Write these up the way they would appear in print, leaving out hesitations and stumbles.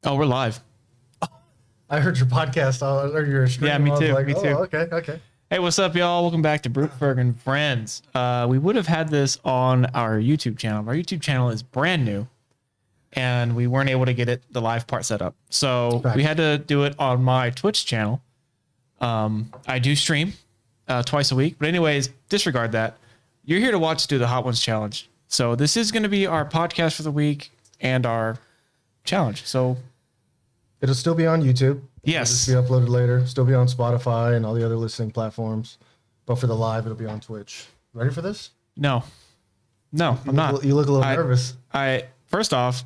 Oh, we're live. I heard your podcast or your stream. Yeah, me too. Like, me too. Okay. Hey, what's up, y'all? Welcome back to Broot, Ferg, and Friends. We would have had this on our YouTube channel. Our YouTube channel is brand new, and we weren't able to get the live part set up. So we had to do it on my Twitch channel. I do stream twice a week. But anyways, disregard that. You're here to watch us do the Hot Ones Challenge. So this is going to be our podcast for the week and our challenge. So it'll still be on YouTube. Yes. It'll just be uploaded later. Still be on Spotify and all the other listening platforms. But for the live, it'll be on Twitch. Ready for this? No, I'm not. You look a little nervous. First off,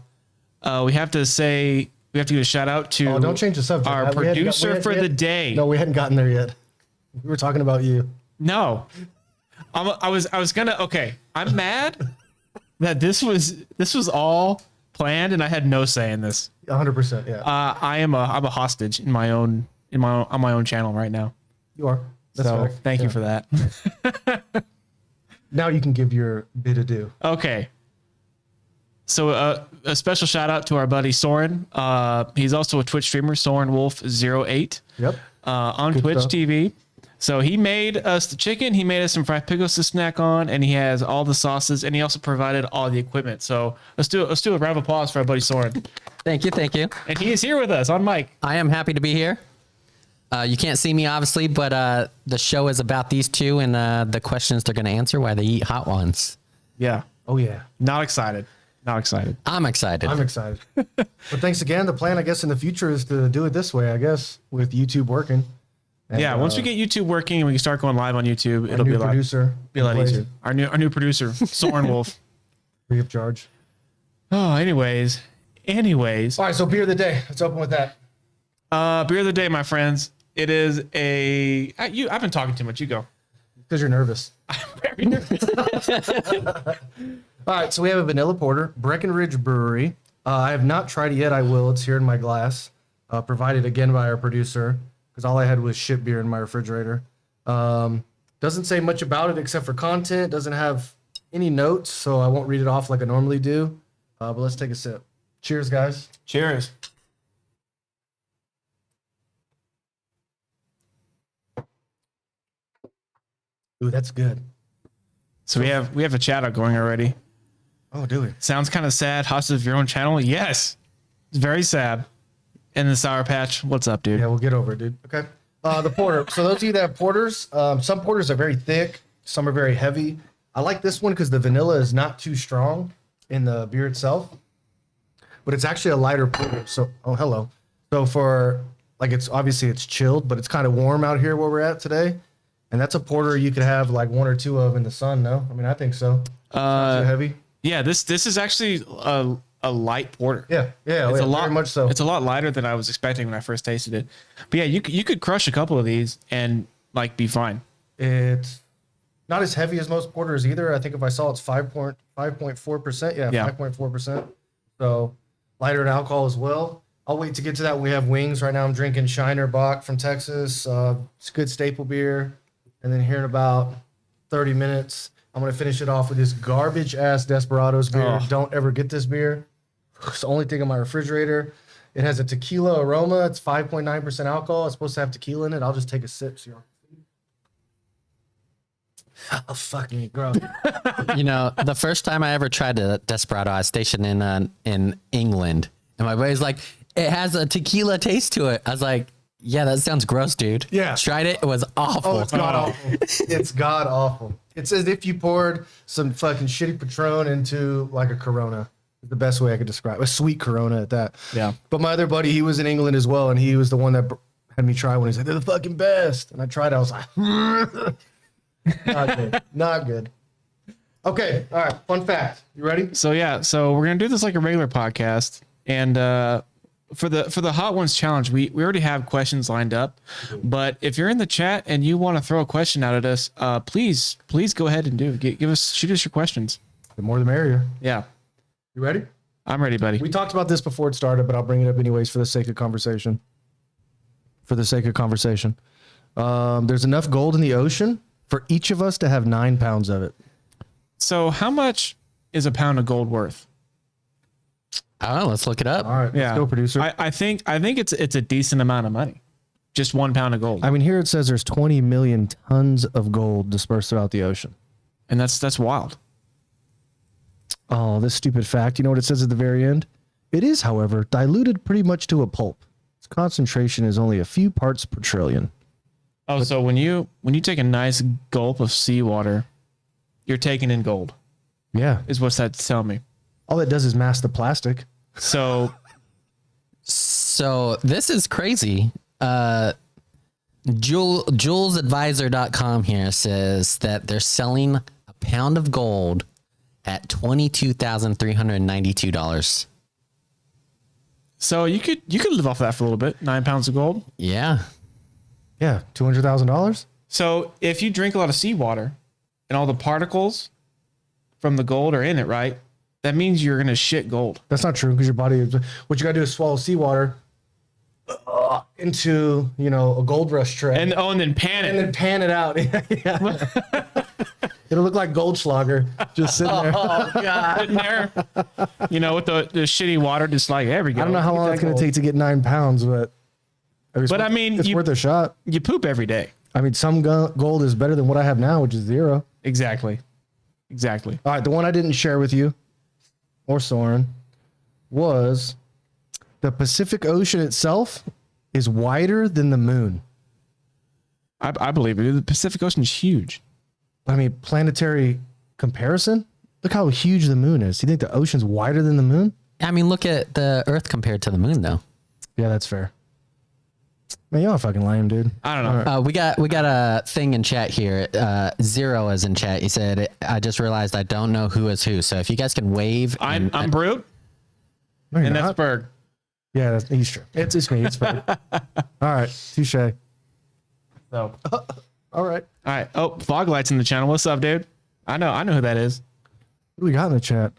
we have to give a shout out to don't change the subject. Our producer for the day. No, we hadn't gotten there yet. We were talking about you. No, I was gonna. Okay, I'm mad that this was all planned and I had no say in this. 100%. Yeah. I'm a hostage on my own channel right now. You are. That's so fair. Thank you for that. Now you can give your bid adieu. Okay. So a special shout out to our buddy Soren. He's also a Twitch streamer, Soren Wolf 08. Yep. On Good Twitch stuff. TV. So he made us the chicken. He made us some fried pickles to snack on, and he has all the sauces, and he also provided all the equipment. So let's do a round of applause for our buddy Soren. Thank you. And he is here with us on mic. I am happy to be here. You can't see me, obviously, but the show is about these two and the questions they're going to answer why they eat hot ones. Yeah. Oh, yeah. Not excited. I'm excited. I'm excited. But thanks again. The plan, I guess, in the future is to do it this way, I guess, with YouTube working. And, yeah, once we get YouTube working and we can start going live on YouTube, it'll be a lot easier. Our new producer, Soren Wolf. Free of charge. Oh, anyways. All right, so beer of the day. Let's open with that. Beer of the day, my friends. It is I've been talking too much. You go. Because you're nervous. I'm very nervous. All right, so we have a vanilla porter, Breckenridge Brewery. I have not tried it yet. I will. It's here in my glass, provided again by our producer, because all I had was shit beer in my refrigerator. Doesn't say much about it except for content. Doesn't have any notes, so I won't read it off like I normally do. But let's take a sip. Cheers, guys. Cheers. Ooh, that's good. So we have a chat out going already. Oh, do we? Sounds kind of sad. Hostage of your own channel. Yes, it's very sad. And the Sour Patch. What's up, dude? Yeah, we'll get over it, dude. Okay. The porter. So those of you that have porters, some porters are very thick, some are very heavy. I like this one because the vanilla is not too strong in the beer itself, but it's actually a lighter porter. So, oh, hello. So for it's obviously it's chilled, but it's kind of warm out here where we're at today. And that's a porter you could have like one or two of in the sun. No, I mean I think so. Not too heavy. Yeah, this is actually a light porter. Yeah, it's a lot very much so. It's a lot lighter than I was expecting when I first tasted it. But yeah, you could crush a couple of these and be fine. It's not as heavy as most porters either. I think if I saw it's 5.4%. Yeah, 5.4%. So lighter in alcohol as well. I'll wait to get to that when we have wings. Right now I'm drinking Shiner Bock from Texas. It's a good staple beer. And then here in about 30 minutes, I'm going to finish it off with this garbage-ass Desperados beer. Oh. Don't ever get this beer. It's the only thing in my refrigerator. It has a tequila aroma. It's 5.9% alcohol. It's supposed to have tequila in it. I'll just take a sip. So oh, fuck me, gross. The first time I ever tried a Desperado, I was stationed in England. And my buddy's like, it has a tequila taste to it. I was like, yeah, that sounds gross, dude. Yeah. Tried it. It was awful. Oh, it's god awful. It's god awful. It's as if you poured some fucking shitty Patron into like a Corona. The best way I could describe it. A sweet Corona at that. Yeah. But my other buddy, he was in England as well, and he was the one that had me try one. He's like, they're the fucking best. And I tried it. I was like, not good. Not good. Okay. All right. Fun fact. You ready? So we're gonna do this like a regular podcast, and for the Hot Ones Challenge, we already have questions lined up. But if you're in the chat and you want to throw a question out at us, please go ahead and shoot us your questions. The more the merrier. Yeah. You ready? I'm ready, buddy. We talked about this before it started, but I'll bring it up anyways for the sake of conversation. There's enough gold in the ocean for each of us to have 9 pounds of it. So how much is a pound of gold worth? Oh, let's look it up. All right, let's go, producer. I think it's a decent amount of money. Just 1 pound of gold. I mean, here it says there's 20 million tons of gold dispersed throughout the ocean. And that's wild. Oh, this stupid fact. You know what it says at the very end? It is, however, diluted pretty much to a pulp. Its concentration is only a few parts per trillion. Oh, so when you take a nice gulp of seawater, you're taking in gold. Yeah. Is what's that tell me. All it does is mask the plastic. So this is crazy. JulesAdvisor.com here says that they're selling a pound of gold at $22,392. so you could live off that for a little bit. 9 pounds of gold. Yeah. Yeah, $200,000. So if you drink a lot of seawater and all the particles from the gold are in it, right? That means you're gonna shit gold. That's not true because your body is. What you gotta do is swallow seawater into a gold rush tray And then pan it. and then pan it out. Yeah. It'll look like Goldschlager just sitting there. Oh god, sitting there. With the shitty water, just like there we go. I don't know how long it's gonna take to get 9 pounds, but But I mean, it's worth a shot. You poop every day. I mean, some gold is better than what I have now, which is 0. Exactly. All right, the one I didn't share with you or Soren was the Pacific Ocean itself is wider than the moon. I believe it. The Pacific Ocean is huge. I mean, planetary comparison. Look how huge the moon is. Do you think the ocean's wider than the moon? I mean, look at the Earth compared to the moon, though. Yeah, that's fair. Man, y'all fucking lame, dude. I don't know. We got a thing in chat here. Zero is in chat. He said, "I just realized I don't know who is who. So if you guys can wave, I'm Broot, No, you're and not. that's Ferg. Yeah, he's true. It's me. It's Ferg. All right, touche. So All right. all right. Oh, Foglight's in the channel. What's up, dude? I know who that is. What do we got in the chat?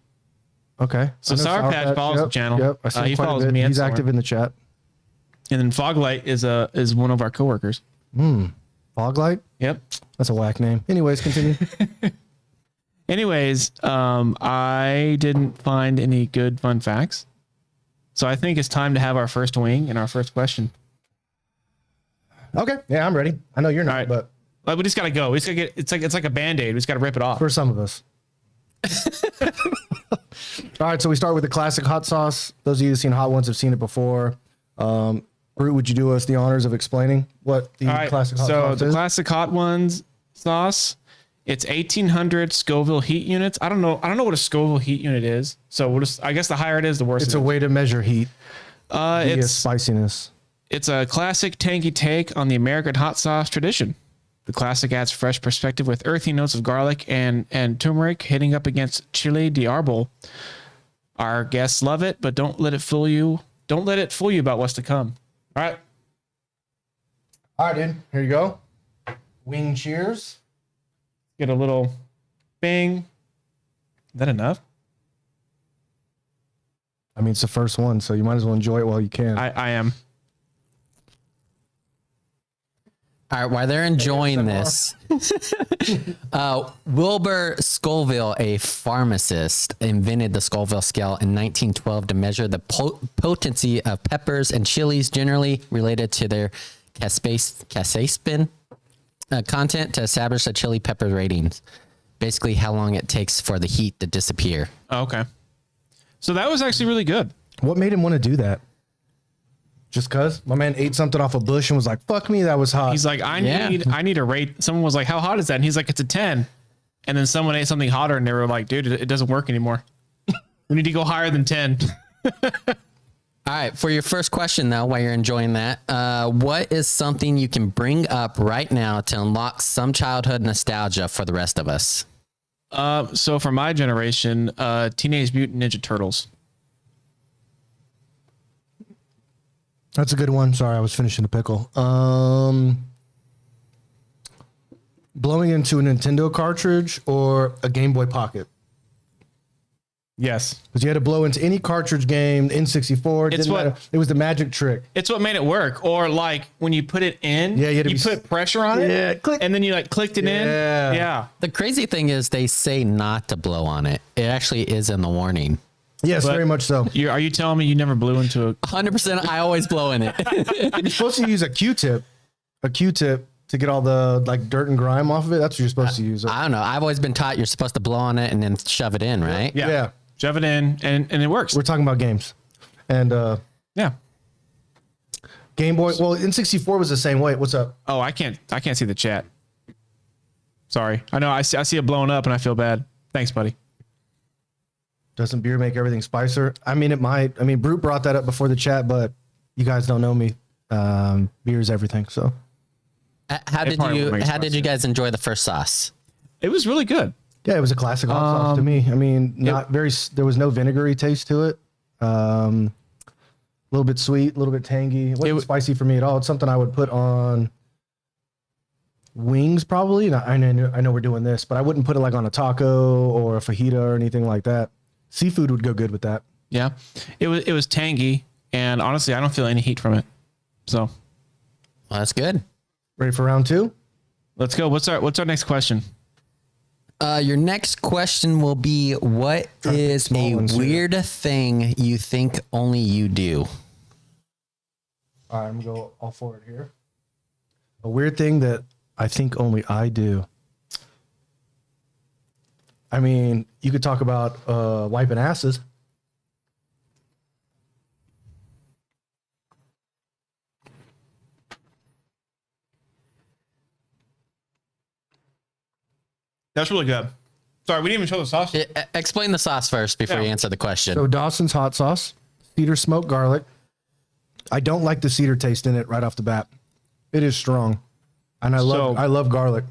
Okay. So I know Sour Patch follows the channel. Yep. I see He quite a follows bit. me and He's Soren. active in the chat. And then Foglight is one of our coworkers. Foglight? Yep. That's a whack name. Anyways, continue. Anyways, I didn't find any good fun facts. So I think it's time to have our first wing and our first question. Okay. Yeah, I'm ready. I know you're not, All right. but Like, we just gotta go. We just gotta get it's like a Band-Aid. We just gotta rip it off. for some of us. All right, so we start with the classic hot sauce. Those of you who've seen hot ones have seen it before. Broot, would you do us the honors of explaining what the All right, classic hot so sauce the is? classic hot ones sauce, it's 1800 Scoville heat units. I don't know what a Scoville heat unit is. So we'll just, I guess the higher it is, the worse It's it a is. way to measure heat via It's spiciness. It's a classic tangy take on the American hot sauce tradition. The classic adds fresh perspective with earthy notes of garlic and turmeric hitting up against chile de arbol. Our guests love it, but don't let it fool you. Don't let it fool you about what's to come. All right. All right, dude. Here you go. Wing cheers. Get a little bing. Is that enough? I mean, it's the first one, so you might as well enjoy it while you can. I am. All right, while they're enjoying this, Wilbur Scoville, a pharmacist, invented the Scoville scale in 1912 to measure the potency of peppers and chilies, generally related to their capsaicin content, to establish a chili pepper ratings. Basically, how long it takes for the heat to disappear. Oh, okay. So that was actually really good. What made him want to do that? Just cause my man ate something off a bush and was like, "Fuck me, that was hot." He's like, I need a rate. Someone was like, how hot is that? And he's like, it's a 10. And then someone ate something hotter and they were like, dude, it doesn't work anymore. We need to go higher than 10. All right, for your first question, though, while you're enjoying that, what is something you can bring up right now to unlock some childhood nostalgia for the rest of us? So for my generation, Teenage Mutant Ninja Turtles. That's a good one. Sorry, I was finishing the pickle. Blowing into a Nintendo cartridge or a Game Boy Pocket? Yes. Because you had to blow into any cartridge game, N64. It was the magic trick. It's what made it work. Or like when you put it in, Yeah, you put pressure on it. Yeah, click. And then you like clicked it in. Yeah. Yeah. The crazy thing is they say not to blow on it. It actually is in the warning. Yes, But very much so. Are you telling me you never blew into a? 100%. I always blow in it. You're supposed to use a Q-tip to get all the like dirt and grime off of it. That's what you're supposed to use. I don't know. I've always been taught you're supposed to blow on it and then shove it in, right? Yeah. Shove it in, and it works. We're talking about games, and Yeah. Game Boy. Well, N64 was the same way. What's up? Oh, I can't see the chat. Sorry. I know. I see it blowing up, and I feel bad. Thanks, buddy. Doesn't beer make everything spicier? I mean, it might. I mean, Broot brought that up before the chat, but you guys don't know me. Beer is everything. So, How did you guys enjoy the first sauce? It was really good. yeah, it was a classic hot sauce to me. I mean, not very. There was no vinegary taste to it. A little bit sweet, a little bit tangy. It wasn't spicy for me at all. It's something I would put on wings probably. And I know we're doing this, but I wouldn't put it like on a taco or a fajita or anything like that. Seafood would go good with that. Yeah. It was tangy, and honestly, I don't feel any heat from it. So, Well, that's good. Ready for round two? let's go. What's our next question? Your next question will be, what is small a ones here. weird thing you think only you do? All right, I'm gonna go all for it here. A weird thing that I think only I do. I mean, you could talk about wiping asses. That's really good. Sorry, we didn't even show the sauce. Explain the sauce first before you answer the question. So Dawson's hot sauce, cedar smoked garlic. I don't like the cedar taste in it right off the bat. It is strong, and I love garlic.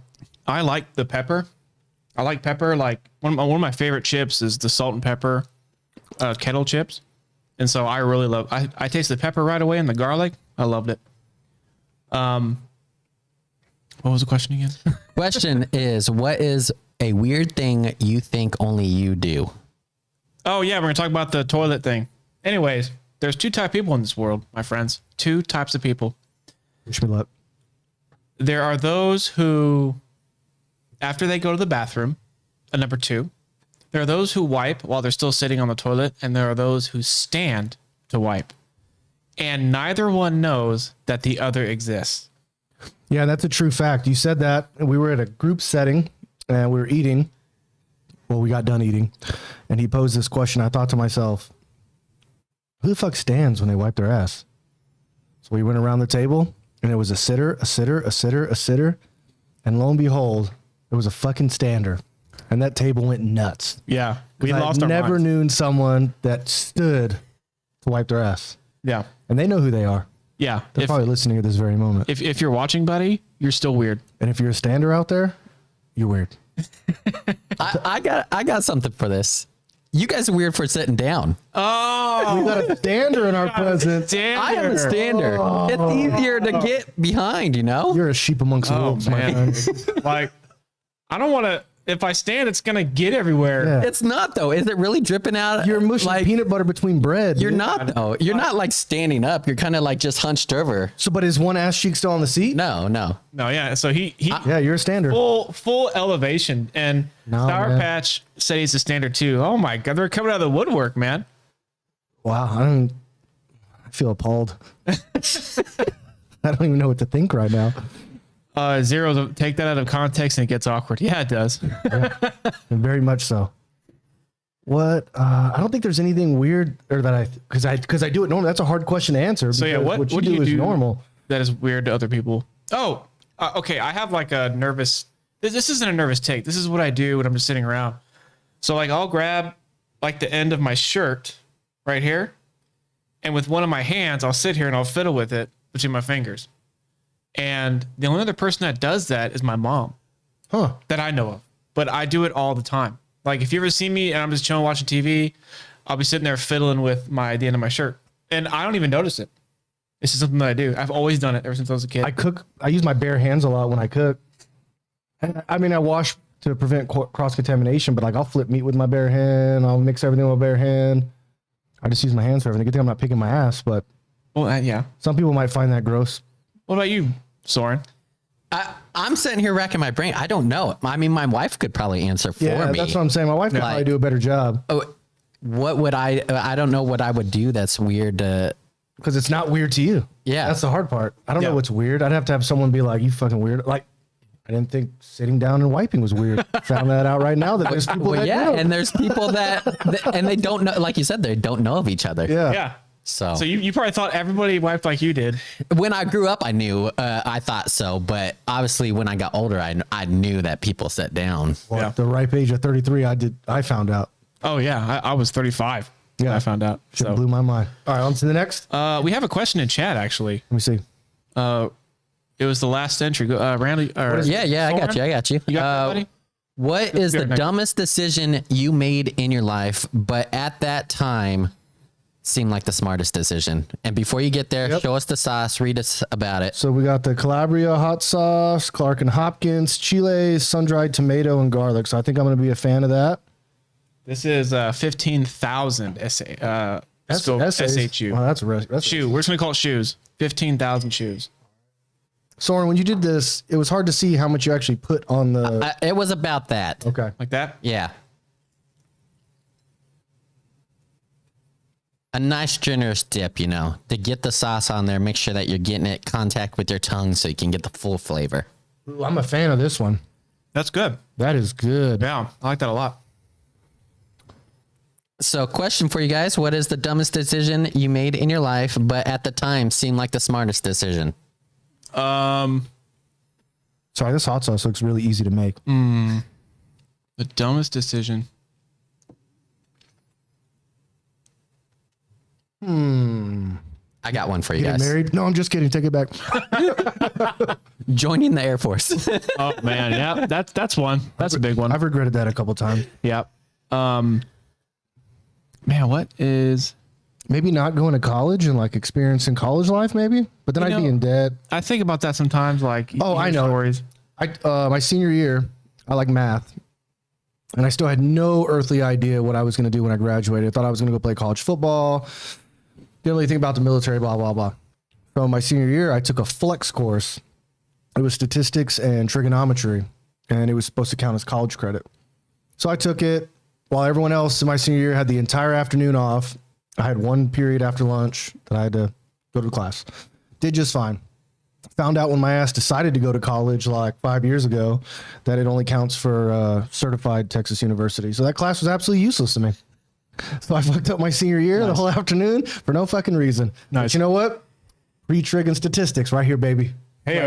I like the pepper. I like pepper. Like one of my favorite chips is the salt and pepper kettle chips, and so I really love. I taste the pepper right away and the garlic. I loved it. What was the question again? Question is, what is a weird thing you think only you do? Oh yeah, we're gonna talk about the toilet thing. Anyways, there's two types of people in this world, my friends. Two types of people. Wish me luck. There are those who, after they go to the bathroom, number two, there are those who wipe while they're still sitting on the toilet, and there are those who stand to wipe. And neither one knows that the other exists. Yeah, that's a true fact. You said that. We were at a group setting and we were eating. Well, we got done eating, and he posed this question. I thought to myself, who the fuck stands when they wipe their ass? So we went around the table, and it was a sitter, a sitter, a sitter, a sitter. And lo and behold, it was a fucking stander. And that table went nuts. Yeah. We lost I our never minds. knew someone that stood to wipe their ass. Yeah. And they know who they are. Yeah. They're probably listening at this very moment. If you're watching, buddy, you're still weird. And if you're a stander out there, you're weird. I got something for this. You guys are weird for sitting down. Oh, We got a stander in our presence. I am a stander. It's easier to get behind, you know? You're a sheep amongst wolves, my man. friend. Like, I don't want to. If I stand, it's gonna get everywhere. Yeah. It's not though. Is it really dripping out? You're mushing like peanut butter between bread. you're dude. not though. You're not like standing up. You're kind of like just hunched over. So, but is one ass cheek still on the seat? No. No, yeah. So he Yeah, you're a stander. full elevation, and No, Sour man. Patch said he's a standard too. Oh my god, they're coming out of the woodwork, man. Wow, I feel appalled. I don't even know what to think right now. Zero, take that out of context and it gets awkward. Yeah, it does. And very much so. What? I don't think there's anything weird or that because I do it normally. That's a hard question to answer. So yeah, because what you do you is do normal. that is weird to other people? Oh, okay. I have like a nervous. This isn't a nervous take. This is what I do when I'm just sitting around. So like I'll grab like the end of my shirt right here, and with one of my hands I'll sit here and I'll fiddle with it between my fingers. And the only other person that does that is my mom. Huh. That I know of, but I do it all the time. Like if you ever see me and I'm just chilling watching TV, I'll be sitting there fiddling with the end of my shirt, and I don't even notice it. It's just something that I do. I've always done it ever since I was a kid. I cook. I use my bare hands a lot when I cook. And I mean, I wash to prevent cross contamination, but like I'll flip meat with my bare hand. I'll mix everything with my bare hand. I just use my hands for everything. Good thing I'm not picking my ass, but Well, yeah. some people might find that gross. What about you, Soren? I'm sitting here racking my brain. I don't know. I mean, my wife could probably answer for Yeah, me. that's what I'm saying. My wife could probably do a better job. Oh, what would I don't know what I would do that's weird to. Because it's not weird to you. Yeah. That's the hard part. I don't Yeah. know what's weird. I'd have to have someone be like, you fucking weird. Like, I didn't think sitting down and wiping was weird. Found that out right now that there's people Well, that yeah, do. and there's people that and they don't know, like you said, they don't know of each other. Yeah. Yeah. So You probably thought everybody wiped like you did. when I grew up, I knew, I thought so, but obviously when I got older, I knew that people sat down. Well, Yeah. at the ripe age of 33, I found out. Oh yeah, I was 35. Yeah. when I found out. Shit So blew my mind. All right, on to the next. we have a question in chat actually. Let me see. It was the last entry. Randy. Yeah, I got you. You got that, buddy? What is the Here, next. dumbest decision you made in your life, but at that time seemed like the smartest decision? And before you get there, Yep. show us the sauce, read us about it. So we got the Calabria hot sauce, Clark and Hopkins, chile, sun-dried tomato, and garlic. So I think I'm going to be a fan of that. This is 15,000 SHU. Wow, that's Shoe. We're just gonna call it shoes. 15,000 shoes. Soren, when you did this, it was hard to see how much you actually put on the. It was about that. Okay. Like that. Yeah. A nice generous dip, to get the sauce on there, make sure that you're getting it contact with your tongue so you can get the full flavor. Ooh, I'm a fan of this one. That's good. That is good. Yeah, I like that a lot. So, question for you guys. What is the dumbest decision you made in your life, but at the time seemed like the smartest decision? Sorry, this hot sauce looks really easy to make. The dumbest decision. I got one for you Getting guys. married? No, I'm just kidding. Take it back. Joining the Air Force. Oh man, yeah, that's one. That's a big one. I've regretted that a couple times. Yep. Man, what is? Maybe not going to college and like experiencing college life, maybe. But then I'd be in debt. I think about that sometimes. Like, Oh, I know. stories. My senior year, I like math, and I still had no earthly idea what I was going to do when I graduated. I thought I was going to go play college football. Didn't really think about the military, blah, blah, blah. So my senior year, I took a flex course. It was statistics and trigonometry, and it was supposed to count as college credit. So I took it while everyone else in my senior year had the entire afternoon off. I had one period after lunch that I had to go to class. Did just fine. Found out when my ass decided to go to college like 5 years ago that it only counts for certified Texas University. So that class was absolutely useless to me. So I fucked up my senior year the whole afternoon for no fucking reason. Nice. But you know what? Pre-trig and statistics right here, baby. Hey,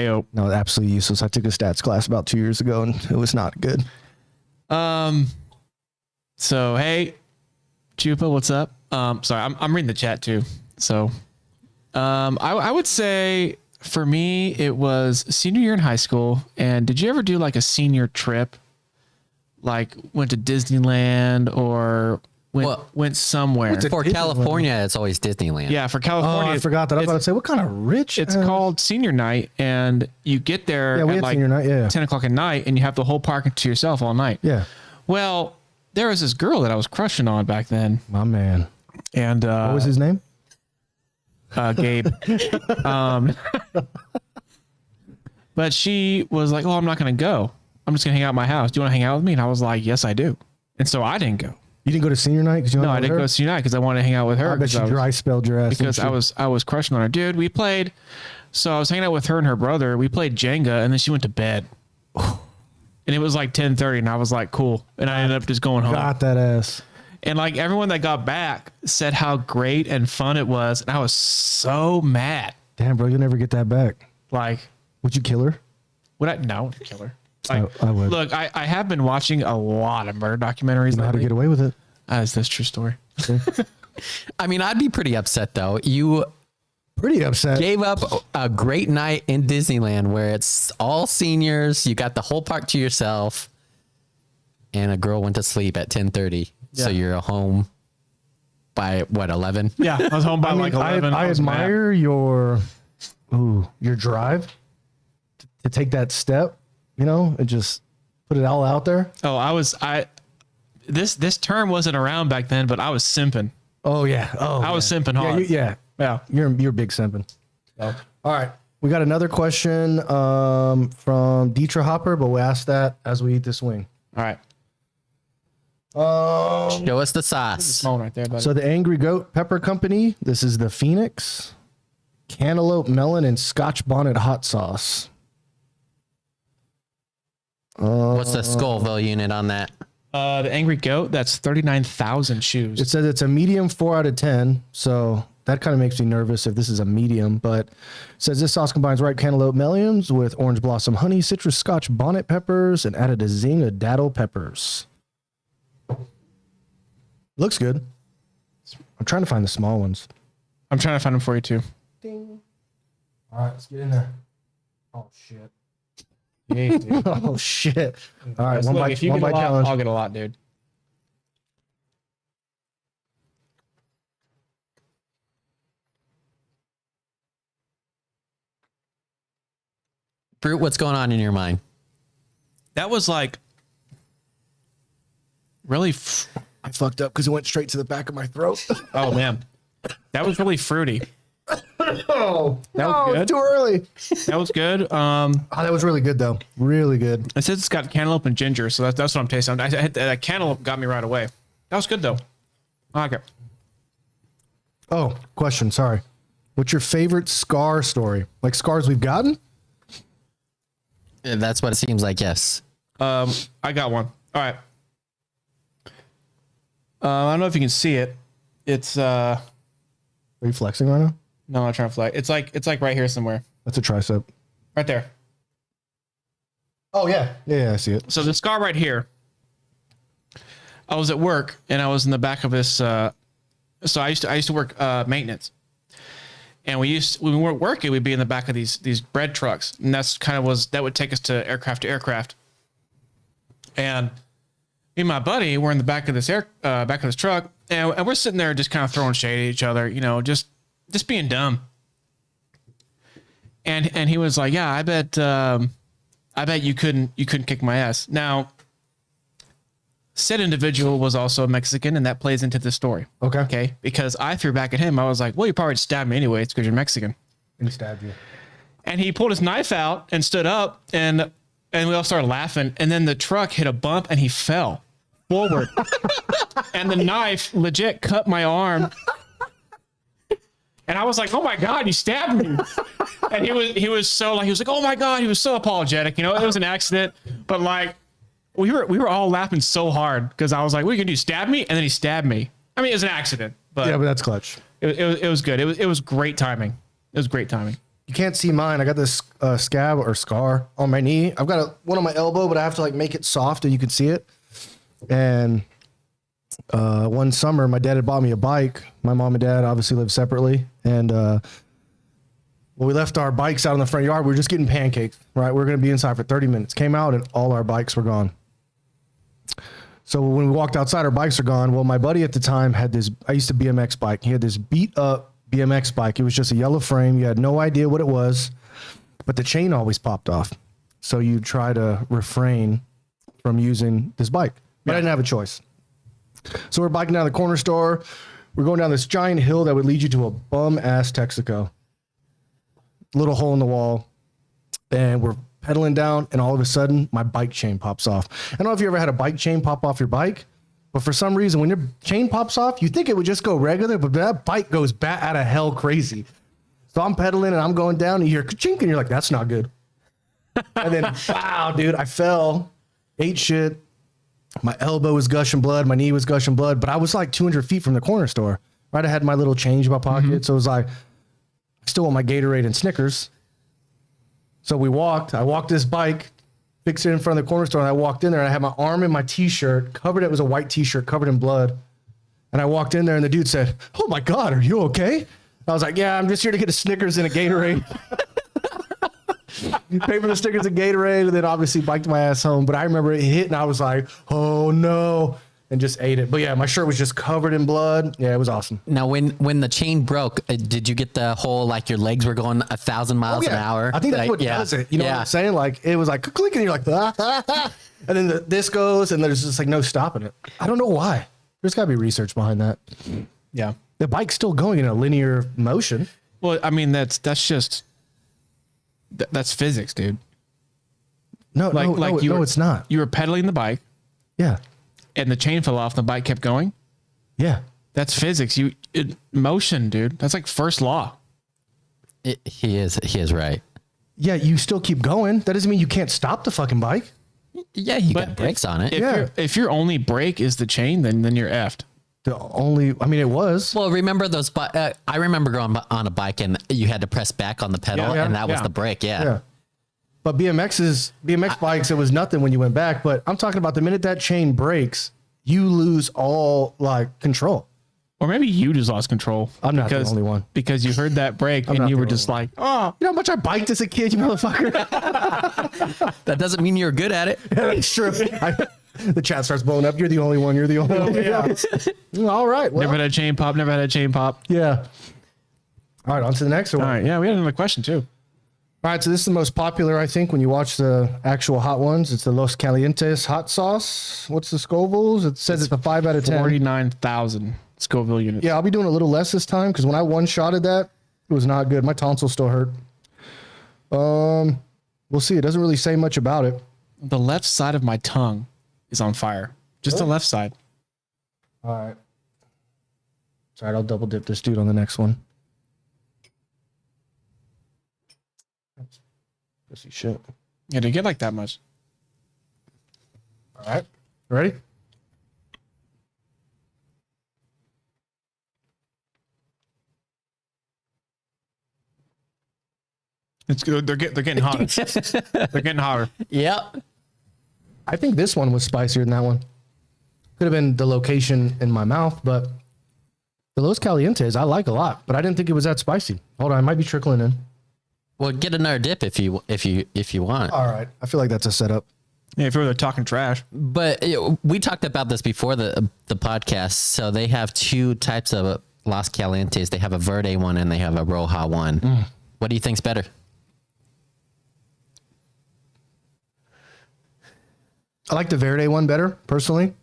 oh. No, absolutely useless. I took a stats class about 2 years ago and it was not good. So hey, Chupa, what's up? Sorry, I'm reading the chat too. So, I would say for me it was senior year in high school. And did you ever do like a senior trip? Like went to Disneyland or went somewhere? For California, it's always Disneyland. Yeah, for Oh, California. I forgot that. I was about to say, what kind of rich? It's called senior night, and you get there Yeah, we at had like senior night, yeah. 10 o'clock at night, and you have the whole park to yourself all night. Yeah, Well, there was this girl that I was crushing on back then, my man. and What was his name? Gabe. But she was like, "Oh, I'm not going to go. I'm just going to hang out at my house. Do you want to hang out with me?" And I was like, "Yes, I do." And so I didn't go. You didn't go to senior night because you No, I didn't go to senior night because I wanted to hang out with her. I bet 'cause you dry spelled your ass. because didn't you? I was crushing on her. Dude, we played. So I was hanging out with her and her brother. We played Jenga, and then she went to bed. And it was like 10:30, and I was like, "Cool." And I ended up just going home. got that ass. And like everyone that got back said how great and fun it was, and I was so mad. Damn, bro, you'll never get that back. Like, Would you kill her? would I? No, kill her. Like, I would. Look, I have been watching a lot of murder documentaries. Know how to lately. get away with it. Is this true story? I mean, I'd be pretty upset though. You Pretty upset. gave up a great night in Disneyland where it's all seniors. You got the whole park to yourself, and a girl went to sleep at 10:30. So Yeah. you're home by what 11? Yeah, I was home by like 11. I was mad. admire your drive to take that step, and just put it all out there. Oh, this term wasn't around back then, but I was simping. Oh yeah. Oh, I was simping hard. Yeah. Yeah. You're big simping. All right. We got another question from Dietra Hopper, but we'll ask that as we eat this wing. All right. Show us the sauce. Small one right there, buddy. So the Angry Goat Pepper Company. This is the Phoenix, Cantaloupe Melon, and Scotch Bonnet hot sauce. What's the Scoville unit on that? The Angry Goat, that's 39,000 shoes. It says it's a medium 4 out of 10. So that kind of makes me nervous if this is a medium, but it says this sauce combines ripe cantaloupe melons with orange blossom honey, citrus Scotch bonnet peppers, and added a zing of daddle peppers. Looks good. I'm trying to find the small ones. I'm trying to find them for you too. Ding. All right, let's get in there. Oh, shit. Yeah, dude. Oh, shit. All right, Look, one if you bite get a lot, challenge. I'll get a lot, dude. Broot, what's going on in your mind? That was like really. I fucked up because it went straight to the back of my throat. Oh man, that was really fruity. Oh, That was good. It's too early. That was good. Oh, that was really good, though. Really good. It says it's got cantaloupe and ginger, so that's what I'm tasting. That cantaloupe got me right away. That was good though. I like it. Oh, question. Sorry. What's your favorite scar story? Like scars we've gotten? That's what it seems like, yes. I got one. All right. I don't know if you can see it. It's Are you flexing right now? no, I'm not trying to fly. It's like right here somewhere. That's a tricep. Right there. Oh, yeah. Yeah, I see it. So the scar right here. I was at work and I was in the back of this. So I used to work maintenance, and when we weren't working, we'd be in the back of these bread trucks, and that would take us to aircraft. And me and my buddy were in the back of this truck, and we're sitting there just kind of throwing shade at each other, you know, just being dumb. And he was like, "Yeah, I bet you couldn't kick my ass." Now, said individual was also a Mexican, and that plays into the story. Okay. Because I threw back at him. I was like, well, you probably stabbed me anyway. It's because you're Mexican. And he stabbed you. And he pulled his knife out and stood up, and we all started laughing. And then the truck hit a bump and he fell forward. And the knife legit cut my arm. And I was like, oh my God, you stabbed me. And he was like, oh my God, he was so apologetic. You know, it was an accident, but like, we were all laughing so hard because I was like, "What are you gonna do? Stab me?" And then he stabbed me. I mean, it was an accident, but Yeah, but that's clutch. it was good. It was great timing. It was great timing. You can't see mine. I got this scab or scar on my knee. I've got one on my elbow, but I have to like make it soft and you can see it. And one summer, my dad had bought me a bike. My mom and dad obviously live separately. And when we left our bikes out in the front yard, we were just getting pancakes, right? We were going to be inside for 30 minutes. Came out and all our bikes were gone. So when we walked outside, our bikes are gone. Well, my buddy at the time had this, I used to BMX bike. He had this beat up BMX bike. It was just a yellow frame. You had no idea what it was, but the chain always popped off. So you try to refrain from using this bike, but I didn't have a choice. So we're biking down the corner store. We're going down this giant hill that would lead you to a bum ass Texaco. Little hole in the wall. And we're pedaling down, and all of a sudden, my bike chain pops off. I don't know if you ever had a bike chain pop off your bike, but for some reason, when your chain pops off, you think it would just go regular, but that bike goes bat out of hell crazy. So I'm pedaling, and I'm going down, and you hear ka-chink, and you're like, that's not good. And then, wow, dude, I fell, ate shit. My elbow was gushing blood. My knee was gushing blood, but I was like 200 feet from the corner store. Right, I had my little change in my pocket, so it was like, I still want my Gatorade and Snickers. So I walked this bike, fixed it in front of the corner store, and I walked in there, and I had my arm in my t-shirt covered. It was a white t-shirt covered in blood. And I walked in there, and the dude said, "Oh my God, are you okay?" I was like, "Yeah, I'm just here to get a Snickers and a Gatorade." Paid for the Snickers and Gatorade, and then obviously biked my ass home. But I remember it hit, and I was like, "Oh no." And just ate it. But yeah, my shirt was just covered in blood. Yeah, it was awesome. Now, when the chain broke, did you get the whole, like your legs were going 1,000 miles an hour? I think that's like, what does it. You know what I'm saying? Like it was like click, and you're like, and then this goes, and there's just like no stopping it. I don't know why. There's got to be research behind that. Yeah. The bike's still going in a linear motion. Well, I mean, that's physics, dude. No, No, it's not. You were pedaling the bike, Yeah. and the chain fell off, the bike kept going. Yeah. That's physics. Motion, dude. That's like first law. He is right. Yeah, you still keep going. That doesn't mean you can't stop the fucking bike. Yeah, you got brakes on it. If your only brake is the chain, then you're effed. It was. Well, remember those? I remember going on a bike and you had to press back on the pedal, and that was the brake. Yeah. But BMX bikes, it was nothing when you went back. But I'm talking about the minute that chain breaks, you lose all like control. Or maybe you just lost control. I'm not the only one. Because you heard that break and you were just like, oh. You know how much I biked as a kid, you motherfucker? That doesn't mean you're good at it. That's true. The chat starts blowing up. You're the only one. You're the only one. Yeah. All right. Well, never had a chain pop. Never had a chain pop. Yeah. All right. On to the next one. All right. Yeah. We had another question too. All right. So this is the most popular, I think, when you watch the actual hot ones. It's the Los Calientes hot sauce. What's the Scovilles? It says it's a 5 out of 10. 49,000 Scoville units. Yeah. I'll be doing a little less this time because when I one-shotted that, it was not good. My tonsils still hurt. We'll see. It doesn't really say much about it. The left side of my tongue is on fire. Just the left side. All right. Sorry, I'll double dip this dude on the next one. Pussy shit. Yeah, did it get like that much? All right. Ready? It's good. They're getting hotter. They're getting hotter. Yep. I think this one was spicier than that one. Could have been the location in my mouth, but the Los Calientes I like a lot, but I didn't think it was that spicy. Hold on, it might be trickling in. Well, get another dip if you want. All right, I feel like that's a setup. Yeah, if you're talking trash. But we talked about this before the podcast. So they have two types of Los Calientes. They have a Verde one and they have a Roja one. What do you think's better? I like the Verde one better, personally.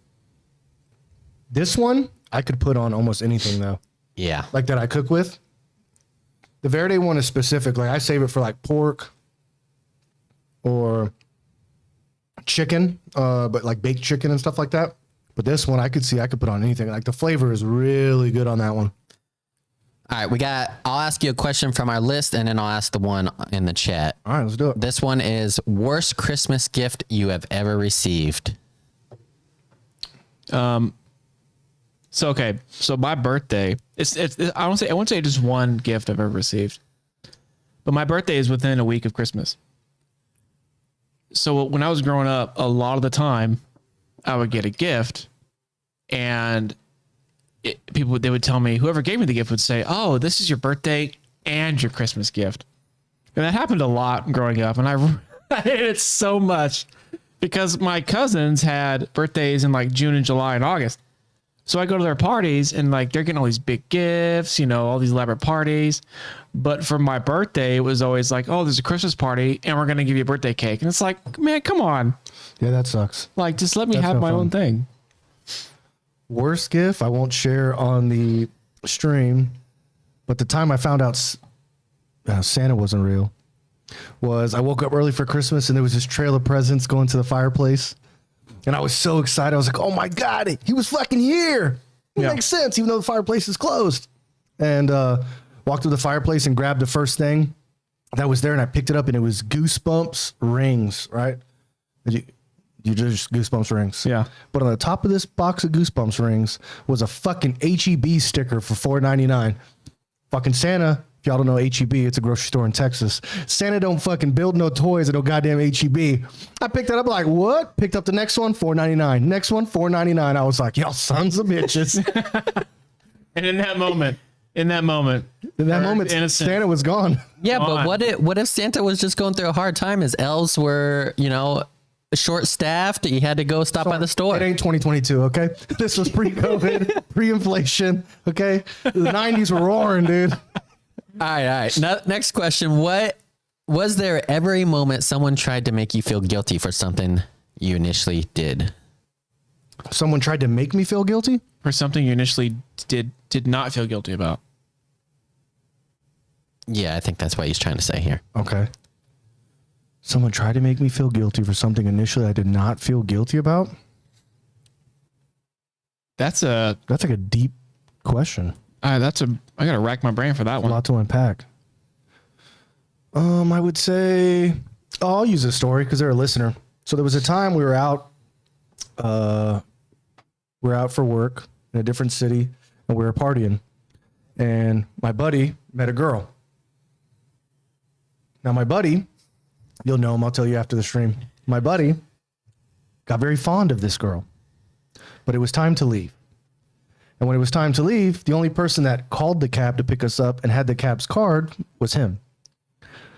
This one, I could put on almost anything, though. Yeah. Like that I cook with. The Verde one is specific. Like I save it for like pork or chicken, but like baked chicken and stuff like that. But this one, I could put on anything. Like the flavor is really good on that one. All right, I'll ask you a question from our list and then I'll ask the one in the chat. All right, let's do it. This one is worst Christmas gift you have ever received. So my birthday, I won't say just one gift I've ever received, but my birthday is within a week of Christmas. So when I was growing up, a lot of the time I would get a gift and they would tell me, whoever gave me the gift would say, oh, this is your birthday and your Christmas gift. And that happened a lot growing up. And I hated it so much because my cousins had birthdays in like June and July and August. So I go to their parties and like, they're getting all these big gifts, all these elaborate parties. But for my birthday, it was always like, oh, there's a Christmas party and we're going to give you a birthday cake. And it's like, man, come on. Yeah, that sucks. Like, just let me have my own thing. Worst gift I won't share on the stream, but the time I found out Santa wasn't real was I woke up early for Christmas and there was this trail of presents going to the fireplace. And I was so excited. I was like, oh my God, he was fucking here. It makes sense, even though the fireplace is closed. And walked to the fireplace and grabbed the first thing that was there. And I picked it up and it was Goosebumps rings, right? You just Goosebumps rings. Yeah. But on the top of this box of Goosebumps rings was a fucking HEB sticker for $4.99. Fucking Santa. If y'all don't know HEB, it's a grocery store in Texas. Santa don't fucking build no toys at no goddamn HEB. I picked that up like, what? Picked up the next one, $4.99. Next one, $4.99. I was like, y'all sons of bitches. And in that moment, Santa was gone. Yeah, but what if Santa was just going through a hard time? His elves were, short-staffed. He had to go stop by the store. It ain't 2022, okay? This was pre-COVID, pre-inflation, okay? The 90s were roaring, dude. All right. Next question. What was there ever a moment someone tried to make you feel guilty for something you initially did? Someone tried to make me feel guilty? For something you initially did not feel guilty about. Yeah, I think that's what he's trying to say here. Okay. Someone tried to make me feel guilty for something initially I did not feel guilty about? That's like a deep question. I gotta rack my brain for that A one. lot to unpack. I would say, I'll use a story because they're a listener. So there was a time we were out for work in a different city, and we were partying, and my buddy met a girl. Now my buddy, you'll know him, I'll tell you after the stream. My buddy got very fond of this girl, but it was time to leave. And when it was time to leave, the only person that called the cab to pick us up and had the cab's card was him.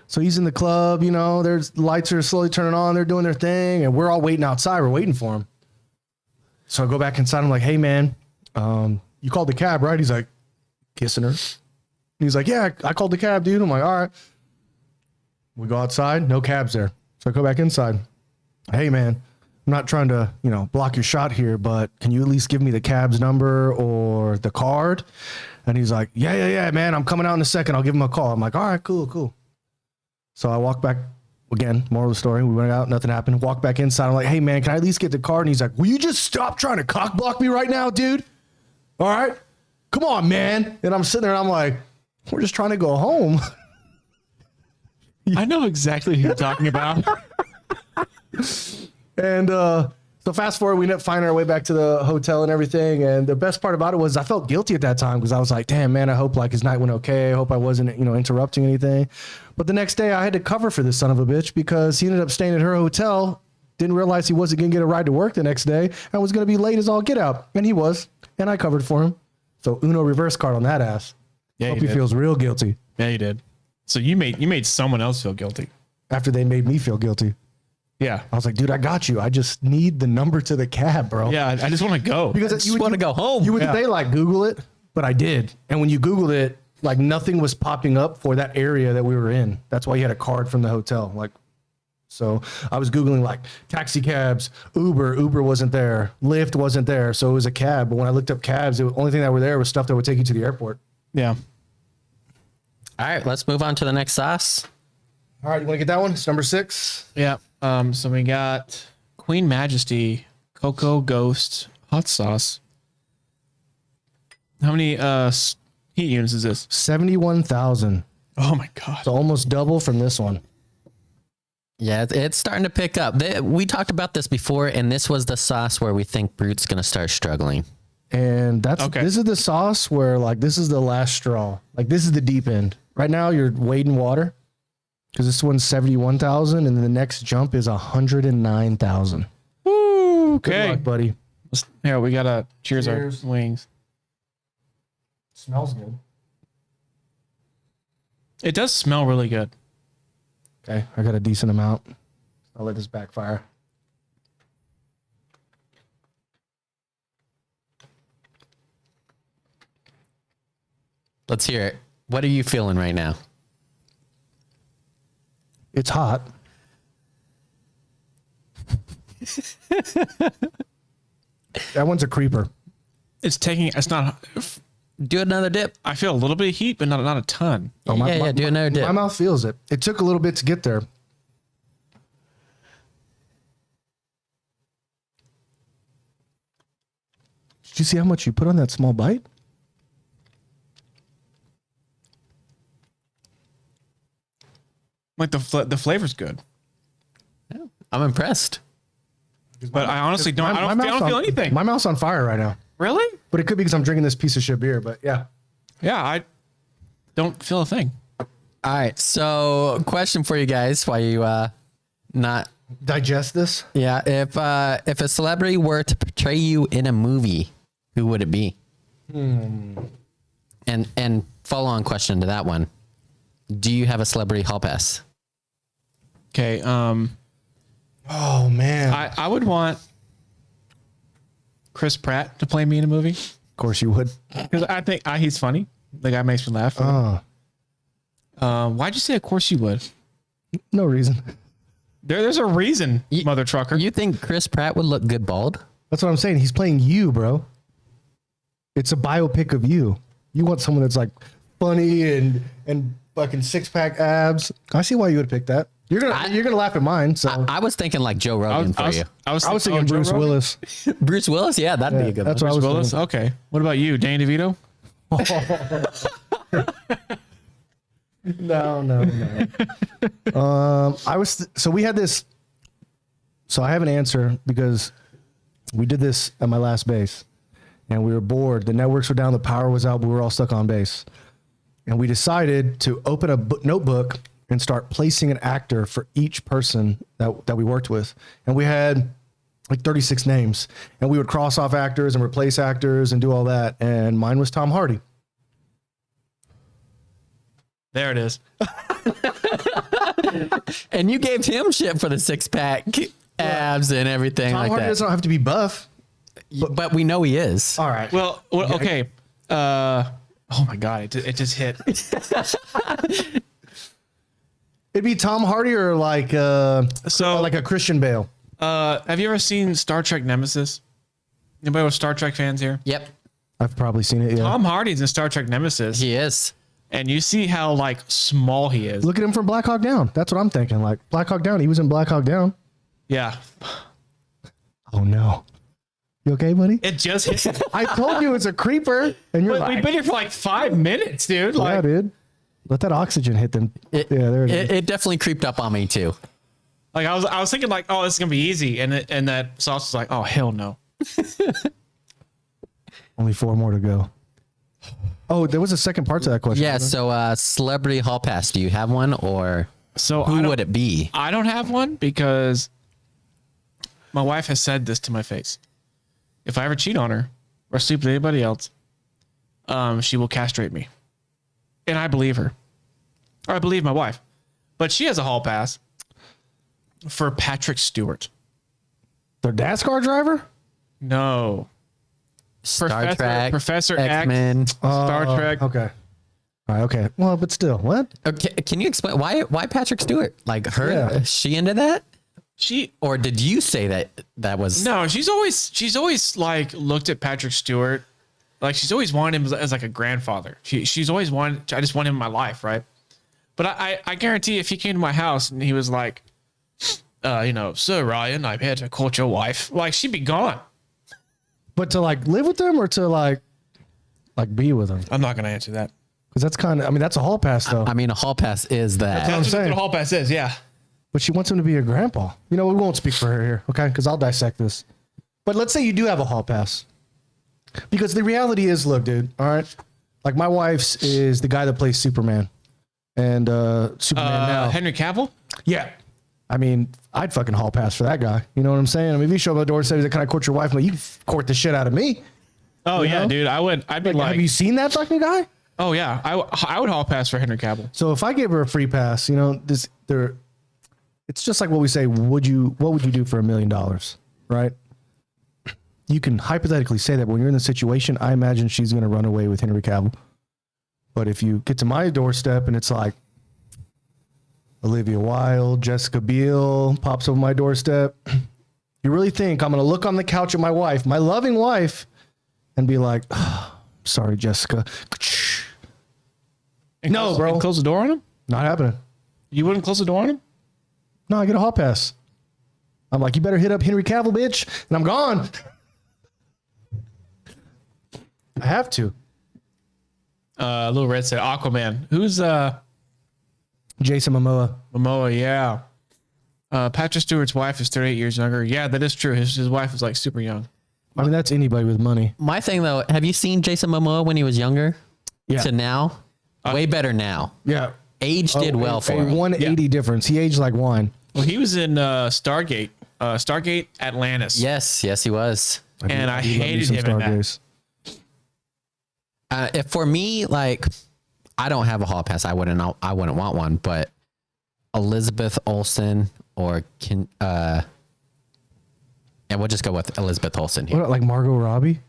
So he's in the club, you know, there's lights are slowly turning on, they're doing their thing, and we're all waiting outside. We're waiting for him. So I go back inside. I'm like, hey, man, you called the cab, right? He's like, kissing her. He's like, yeah, I called the cab, dude. I'm like, all right. We go outside, no cabs there. So I go back inside. Hey, man, I'm not trying to, you know, block your shot here, but can you at least give me the cab's number or the card? And he's like, yeah, man, I'm coming out in a second. I'll give him a call. I'm like, all right, cool. So I walk back again, moral of the story. We went out, nothing happened. Walk back inside. I'm like, hey, man, can I at least get the card? And he's like, will you just stop trying to cock block me right now, dude? All right, come on, man. And I'm sitting there and I'm like, we're just trying to go home. I know exactly who you're talking about. And so fast forward, we ended up finding our way back to the hotel and everything. And the best part about it was I felt guilty at that time because I was like, damn, man, I hope like his night went okay. I hope I wasn't, you know, interrupting anything. But the next day I had to cover for this son of a bitch because he ended up staying at her hotel, didn't realize he wasn't going to get a ride to work the next day and was going to be late as all get out. And he was. And I covered for him. So Uno reverse card on that ass. Yeah, hope he feels real guilty. Yeah, you did. So you made someone else feel guilty. After they made me feel guilty. Yeah. I was like, dude, I got you. I just need the number to the cab, bro. Yeah, I just want to go. Because I just want to go home. You would say like Google it, but I did. And when you Googled it, like nothing was popping up for that area that we were in. That's why you had a card from the hotel. Like, so I was Googling like taxi cabs, Uber wasn't there. Lyft wasn't there. So it was a cab. But when I looked up cabs, the only thing that were there was stuff that would take you to the airport. Yeah. All right, let's move on to the next sauce. All right. You want to get that one? It's number 6. Yeah. So we got Queen Majesty, Cocoa Ghost, hot sauce. How many heat units is this? 71,000. Oh my god. So almost double from this one. Yeah, it's starting to pick up. We talked about this before, and this was the sauce where we think Broot's going to start struggling. And that's Okay. This is the sauce where like this is the last straw. Like this is the deep end. Right now you're wading water because this one's 71,000 and then the next jump is 109,000. Woo, Good okay. luck, buddy. Here, we gotta cheers our wings. Smells good. It does smell really good. Okay, I got a decent amount. I'll let this backfire. Let's hear it. What are you feeling right now? It's hot. That one's a creeper. It's not, Do another dip. I feel a little bit of heat, but not a ton. Yeah, do another dip. My mouth feels it. It took a little bit to get there. Did you see how much you put on that small bite? Like the flavor's good, I'm impressed. but I honestly don't. I don't feel anything. My mouth's on fire right now. Really? But it could be because I'm drinking this piece of shit beer. But yeah. Yeah, I don't feel a thing. All right, so question for you guys while you not Digest this. yeah, if a celebrity were to portray you in a movie, who would it be? And follow on question to that one. Do you have a celebrity hall pass? Okay. Oh man. I would want Chris Pratt to play me in a movie Of course you would. because I think he's funny. The guy makes me laugh. Why'd you say? Of course you would. No reason. There's a reason, mother trucker. You think Chris Pratt would look good bald? That's what I'm saying. He's playing you, bro. It's a biopic of you. You want someone that's like funny and fucking 6-pack abs. I see why you would pick that. You're gonna laugh at mine. So I was thinking like Joe Rogan for you. I was thinking Joe Bruce Rogan? Willis. Bruce Willis, yeah, that'd be a good That's one. what I was Willis. thinking. Okay. What about you, Danny DeVito? No. So we had this. So I have an answer because we did this at my last base, and we were bored. The networks were down, the power was out, but we were all stuck on base, and we decided to open a notebook and start placing an actor for each person that we worked with, and we had like 36 names, and we would cross off actors and replace actors and do all that. And mine was Tom Hardy. There it is. And you gave him shit for the 6-pack abs and everything Tom like Hardy that. doesn't have to be buff. But we know he is. All right. Well, okay. Oh my God, it just hit. It'd be Tom Hardy or like like a Christian Bale. Have you ever seen Star Trek Nemesis? Anybody with Star Trek fans here? Yep, I've probably seen it. Yeah. Tom Hardy's in Star Trek Nemesis, he is. and you see how like small he is. Look at him from Black Hawk Down. That's what I'm thinking. Like Black Hawk Down. He was in Black Hawk Down. Yeah, Oh no. You okay, buddy? it just hit. I told you it's a creeper, and you're We've like, been here for like 5 minutes, dude. yeah, Like, dude. Let that oxygen hit them. It, Yeah, there it is. It definitely creeped up on me too. I was thinking like, oh, this is gonna be easy, and that sauce was like, oh hell no. Only 4 more to go. Oh, there was a second part to that question. Yeah. wasn't So, celebrity hall pass. Do you have one, or So who would it be? I don't have one because my wife has said this to my face. If I ever cheat on her or sleep with anybody else, she will castrate me. And I believe her. Or I believe my wife. But she has a hall pass for Patrick Stewart. there? Their NASCAR driver? No. Star Trek, Professor X-Men. X, Star Trek. Okay. All right. Okay. Well, but still, what? Okay, can you explain why Patrick Stewart? Like her, Yeah. is she into that? She Or did you say that was No, she's always like looked at Patrick Stewart, like she's always wanted him as like a grandfather. She's always wanted. I just want him in my life, right? But I guarantee if he came to my house and he was like, Sir Ryan, I'm here to court your wife, like she'd be gone. But to like live with them or to like be with them? I'm not gonna answer that. Because that's kind of, I mean, that's a hall pass though. I mean, a hall pass is that. That's what saying. the hall pass is. Yeah. But she wants him to be a grandpa. You know, we won't speak for her here, okay? Because I'll dissect this. But let's say you do have a hall pass. Because the reality is, look, dude, all right? Like my wife's is the guy that plays Superman. And Superman now. Henry Cavill. Yeah. I mean, I'd fucking hall pass for that guy. You know what I'm saying? I mean, if you show up at the door and say, can I court your wife? I'm like, you court the shit out of me. Oh You yeah, know? dude. I'd be like, Have you seen that fucking guy? oh yeah, I would hall pass for Henry Cavill. So if I gave her a free pass, it's just like what we say, what would you do for $1 million? Right? You can hypothetically say that, but when you're in the situation, I imagine she's going to run away with Henry Cavill. But if you get to my doorstep and it's like Olivia Wilde, Jessica Biel pops up on my doorstep, you really think I'm going to look on the couch at my wife, my loving wife, and be like, oh, sorry, Jessica. No, bro. And close the door on him. Not happening. You wouldn't close the door on him. No, I get a hall pass. I'm like, you better hit up Henry Cavill, bitch. And I'm gone. I have to. Little Red said Aquaman. Who's Jason Momoa. Momoa? Yeah. Patrick Stewart's wife is 38 years younger. Yeah, that is true. His wife is like super young. I mean, that's anybody with money. My thing though, have you seen Jason Momoa when he was younger? Yeah. To now? Way better now. Yeah. Age did well for a him. 180 difference. He aged like wine. Well, he was in Stargate Atlantis. Yes, he was. And I do love me hated some him in that. Stargaze. If for me, like, I don't have a hall pass. I wouldn't want one. But Elizabeth Olsen and we'll just go with Elizabeth Olsen here. What, like Margot Robbie?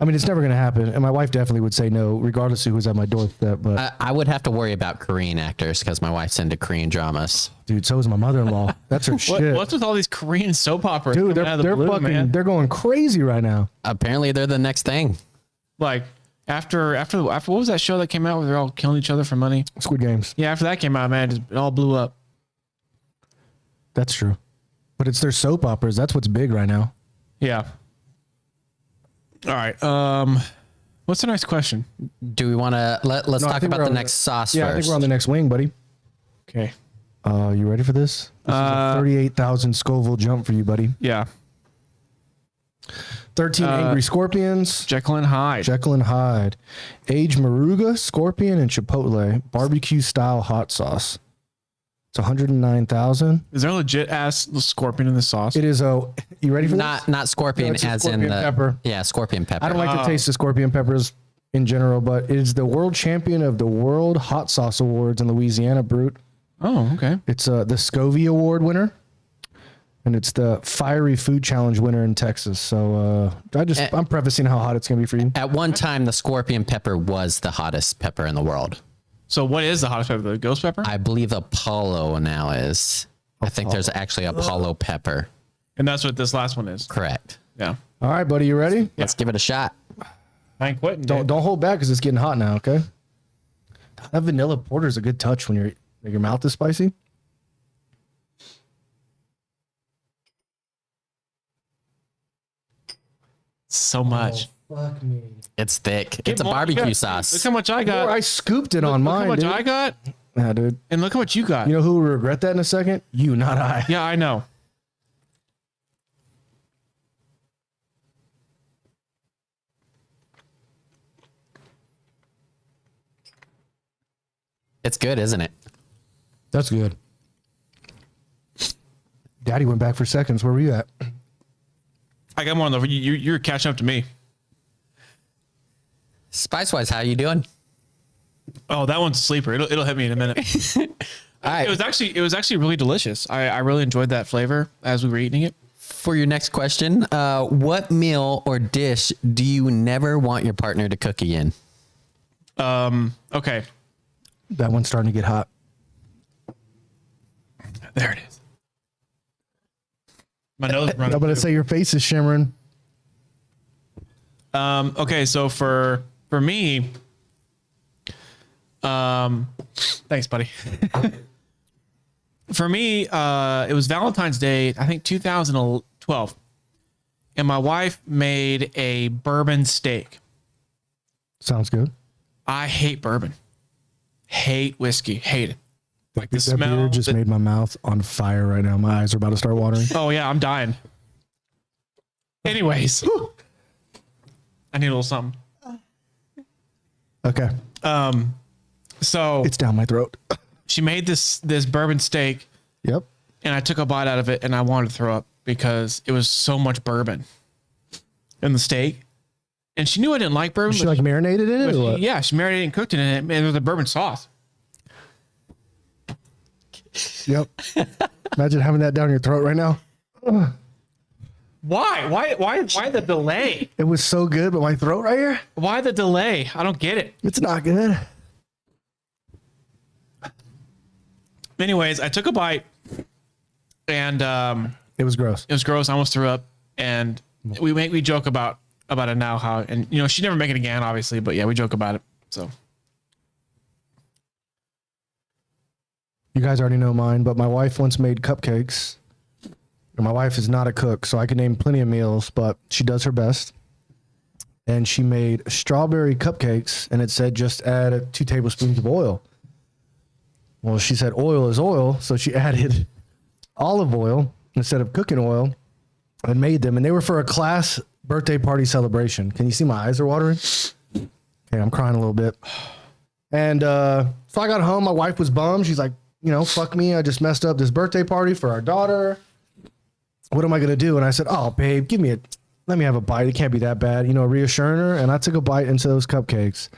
I mean, it's never going to happen. And my wife definitely would say no, regardless of who's at my doorstep. But I would have to worry about Korean actors because my wife's into Korean dramas. dude, so is my mother-in-law. That's her shit. What's with all these Korean soap operas? Dude, coming out of the they're blue, fucking, man? they're going crazy right now. Apparently, they're the next thing. Like After what was that show that came out where they're all killing each other for money? Squid Games. Yeah, after that came out, man, it all blew up. That's true. But it's their soap operas. That's what's big right now. Yeah. All right. What's the next question? Do we want to let's No, I talk think about we're the on next sauce Yeah, first? I think we're on the next wing, buddy. Okay. You ready for this? This is a 38,000 Scoville jump for you, buddy. Yeah. 13 Angry Scorpions. Jekyll and Hyde. Jekyll and Hyde. Aged Maruga, Scorpion, and Chipotle. Barbecue style hot sauce. It's 109,000. Is there a legit ass scorpion in the sauce? It is a. You ready for this? Not scorpion No, it's a as scorpion in the pepper. Yeah, scorpion pepper. I don't like the taste of scorpion peppers in general, but it is the world champion of the World Hot Sauce Awards in Louisiana, Broot. Oh, okay. It's the Scoville Award winner, and it's the Fiery Food Challenge winner in Texas. So I'm prefacing how hot it's gonna be for you. At one time, the scorpion pepper was the hottest pepper in the world. So what is the hottest pepper? The ghost pepper? I believe Apollo now is. I think there's actually Apollo pepper. And that's what this last one is. Correct. Yeah. All right, buddy, you ready? Let's give it a shot. I ain't quitting. Don't hold back because it's getting hot now. Okay. That vanilla porter is a good touch when your mouth is spicy. So much. Fuck me. It's thick. Get It's a more- barbecue you got- sauce. Look how much I got. I scooped it on Look mine, how much dude. I got, Yeah, dude. and look how much you got. You know who will regret that in a second? You, not I. Yeah, I know. It's good, isn't it? That's good. Daddy went back for seconds. Where were you at? I got more on the. You're catching up to me. Spice wise, how you doing? Oh, that one's a sleeper. It'll hit me in a minute. All right. It was actually really delicious. I really enjoyed that flavor as we were eating it. For your next question, what meal or dish do you never want your partner to cook again? Okay, That one's starting to get hot. there it is. My nose is running. I'm gonna say your face is shimmering. Okay, so for me, thanks, buddy. For me, it was Valentine's Day, I think 2012, and my wife made a bourbon steak. Sounds good. I hate bourbon, hate whiskey, hate it. Like the That smell. beer just made my mouth on fire right now. My eyes are about to start watering. Oh yeah, I'm dying. Anyways, I need a little something. Okay. So It's down my throat. she made this bourbon steak, Yep. and I took a bite out of it, and I wanted to throw up because it was so much bourbon in the steak. And she knew I didn't like bourbon. She but like marinated in it but or what? yeah, she marinated and cooked it in it, and it was a bourbon sauce. Yep. Imagine having that down your throat right now. Why? Why the delay? It was so good, but my throat right here, Why the delay? I don't get it. it's not good. Anyways, I took a bite, and It was gross. it was gross. I almost threw up, and we joke about it now. How, and you know, she'd never make it again, obviously, but yeah, we joke about it. So You guys already know mine, but my wife once made cupcakes. And my wife is not a cook, so I can name plenty of meals, but she does her best. And she made strawberry cupcakes, and it said just add 2 tablespoons of oil. Well, she said oil is oil, so she added olive oil instead of cooking oil and made them. And they were for a class birthday party celebration. Can you see my eyes are watering? Okay, I'm crying a little bit. And so I got home. My wife was bummed. She's like, you know, fuck me. I just messed up this birthday party for our daughter. What am I going to do? And I said, oh, babe, let me have a bite. It can't be that bad. You know, reassuring her. And I took a bite into those cupcakes.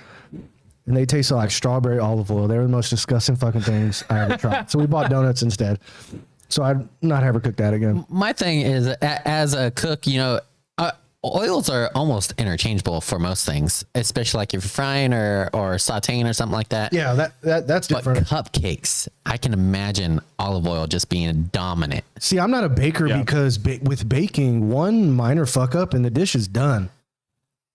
And they tasted like strawberry olive oil. They were the most disgusting fucking things I ever tried. So we bought donuts instead. So I'd not ever cook that again. My thing is, as a cook, you know, oils are almost interchangeable for most things, especially like if you're frying or sauteing or something like that. Yeah, that's But different. cupcakes, I can imagine olive oil just being dominant. See, I'm not a baker because with baking, one minor fuck up and the dish is done.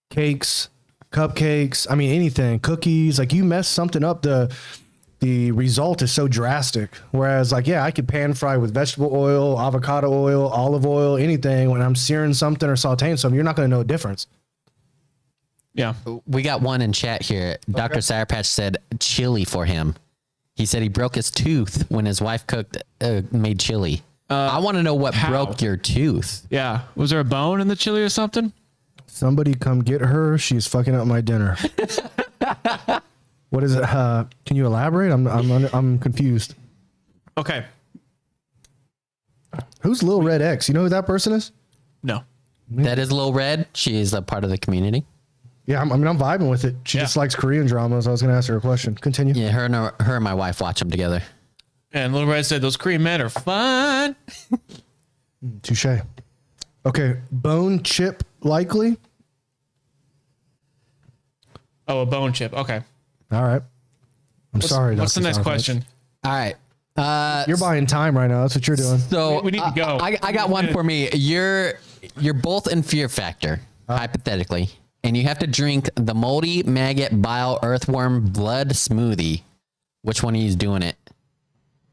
Cakes, cupcakes. I mean, anything, cookies. Like you mess something up, the result is so drastic. Whereas like, yeah, I could pan fry with vegetable oil, avocado oil, olive oil, anything. When I'm searing something or sauteing something, you're not going to know a difference. Yeah. We got one in chat here. Dr. Sour Patch said chili for him. He said he broke his tooth when his wife made chili. I want to know what broke your tooth. Yeah. Was there a bone in the chili or something? Somebody come get her. She's fucking up my dinner. What is it? Can you elaborate? I'm confused. Okay. Who's Lil Red X? You know who that person is? No. That is Lil Red. She is a part of the community. Yeah, I'm vibing with it. She just likes Korean dramas. I was going to ask her a question. Continue. Yeah, her and my wife watch them together. And Little Red said those Korean men are fun. Touche. Okay, bone chip likely. Oh, a bone chip. Okay. All right. Sorry. What's the Dr. next Sour Patch. question? All right. You're buying time right now. That's what you're doing. So We need to go. I got one for me. You're both in Fear Factor, hypothetically, and you have to drink the moldy maggot bile earthworm blood smoothie. Which one of you is doing it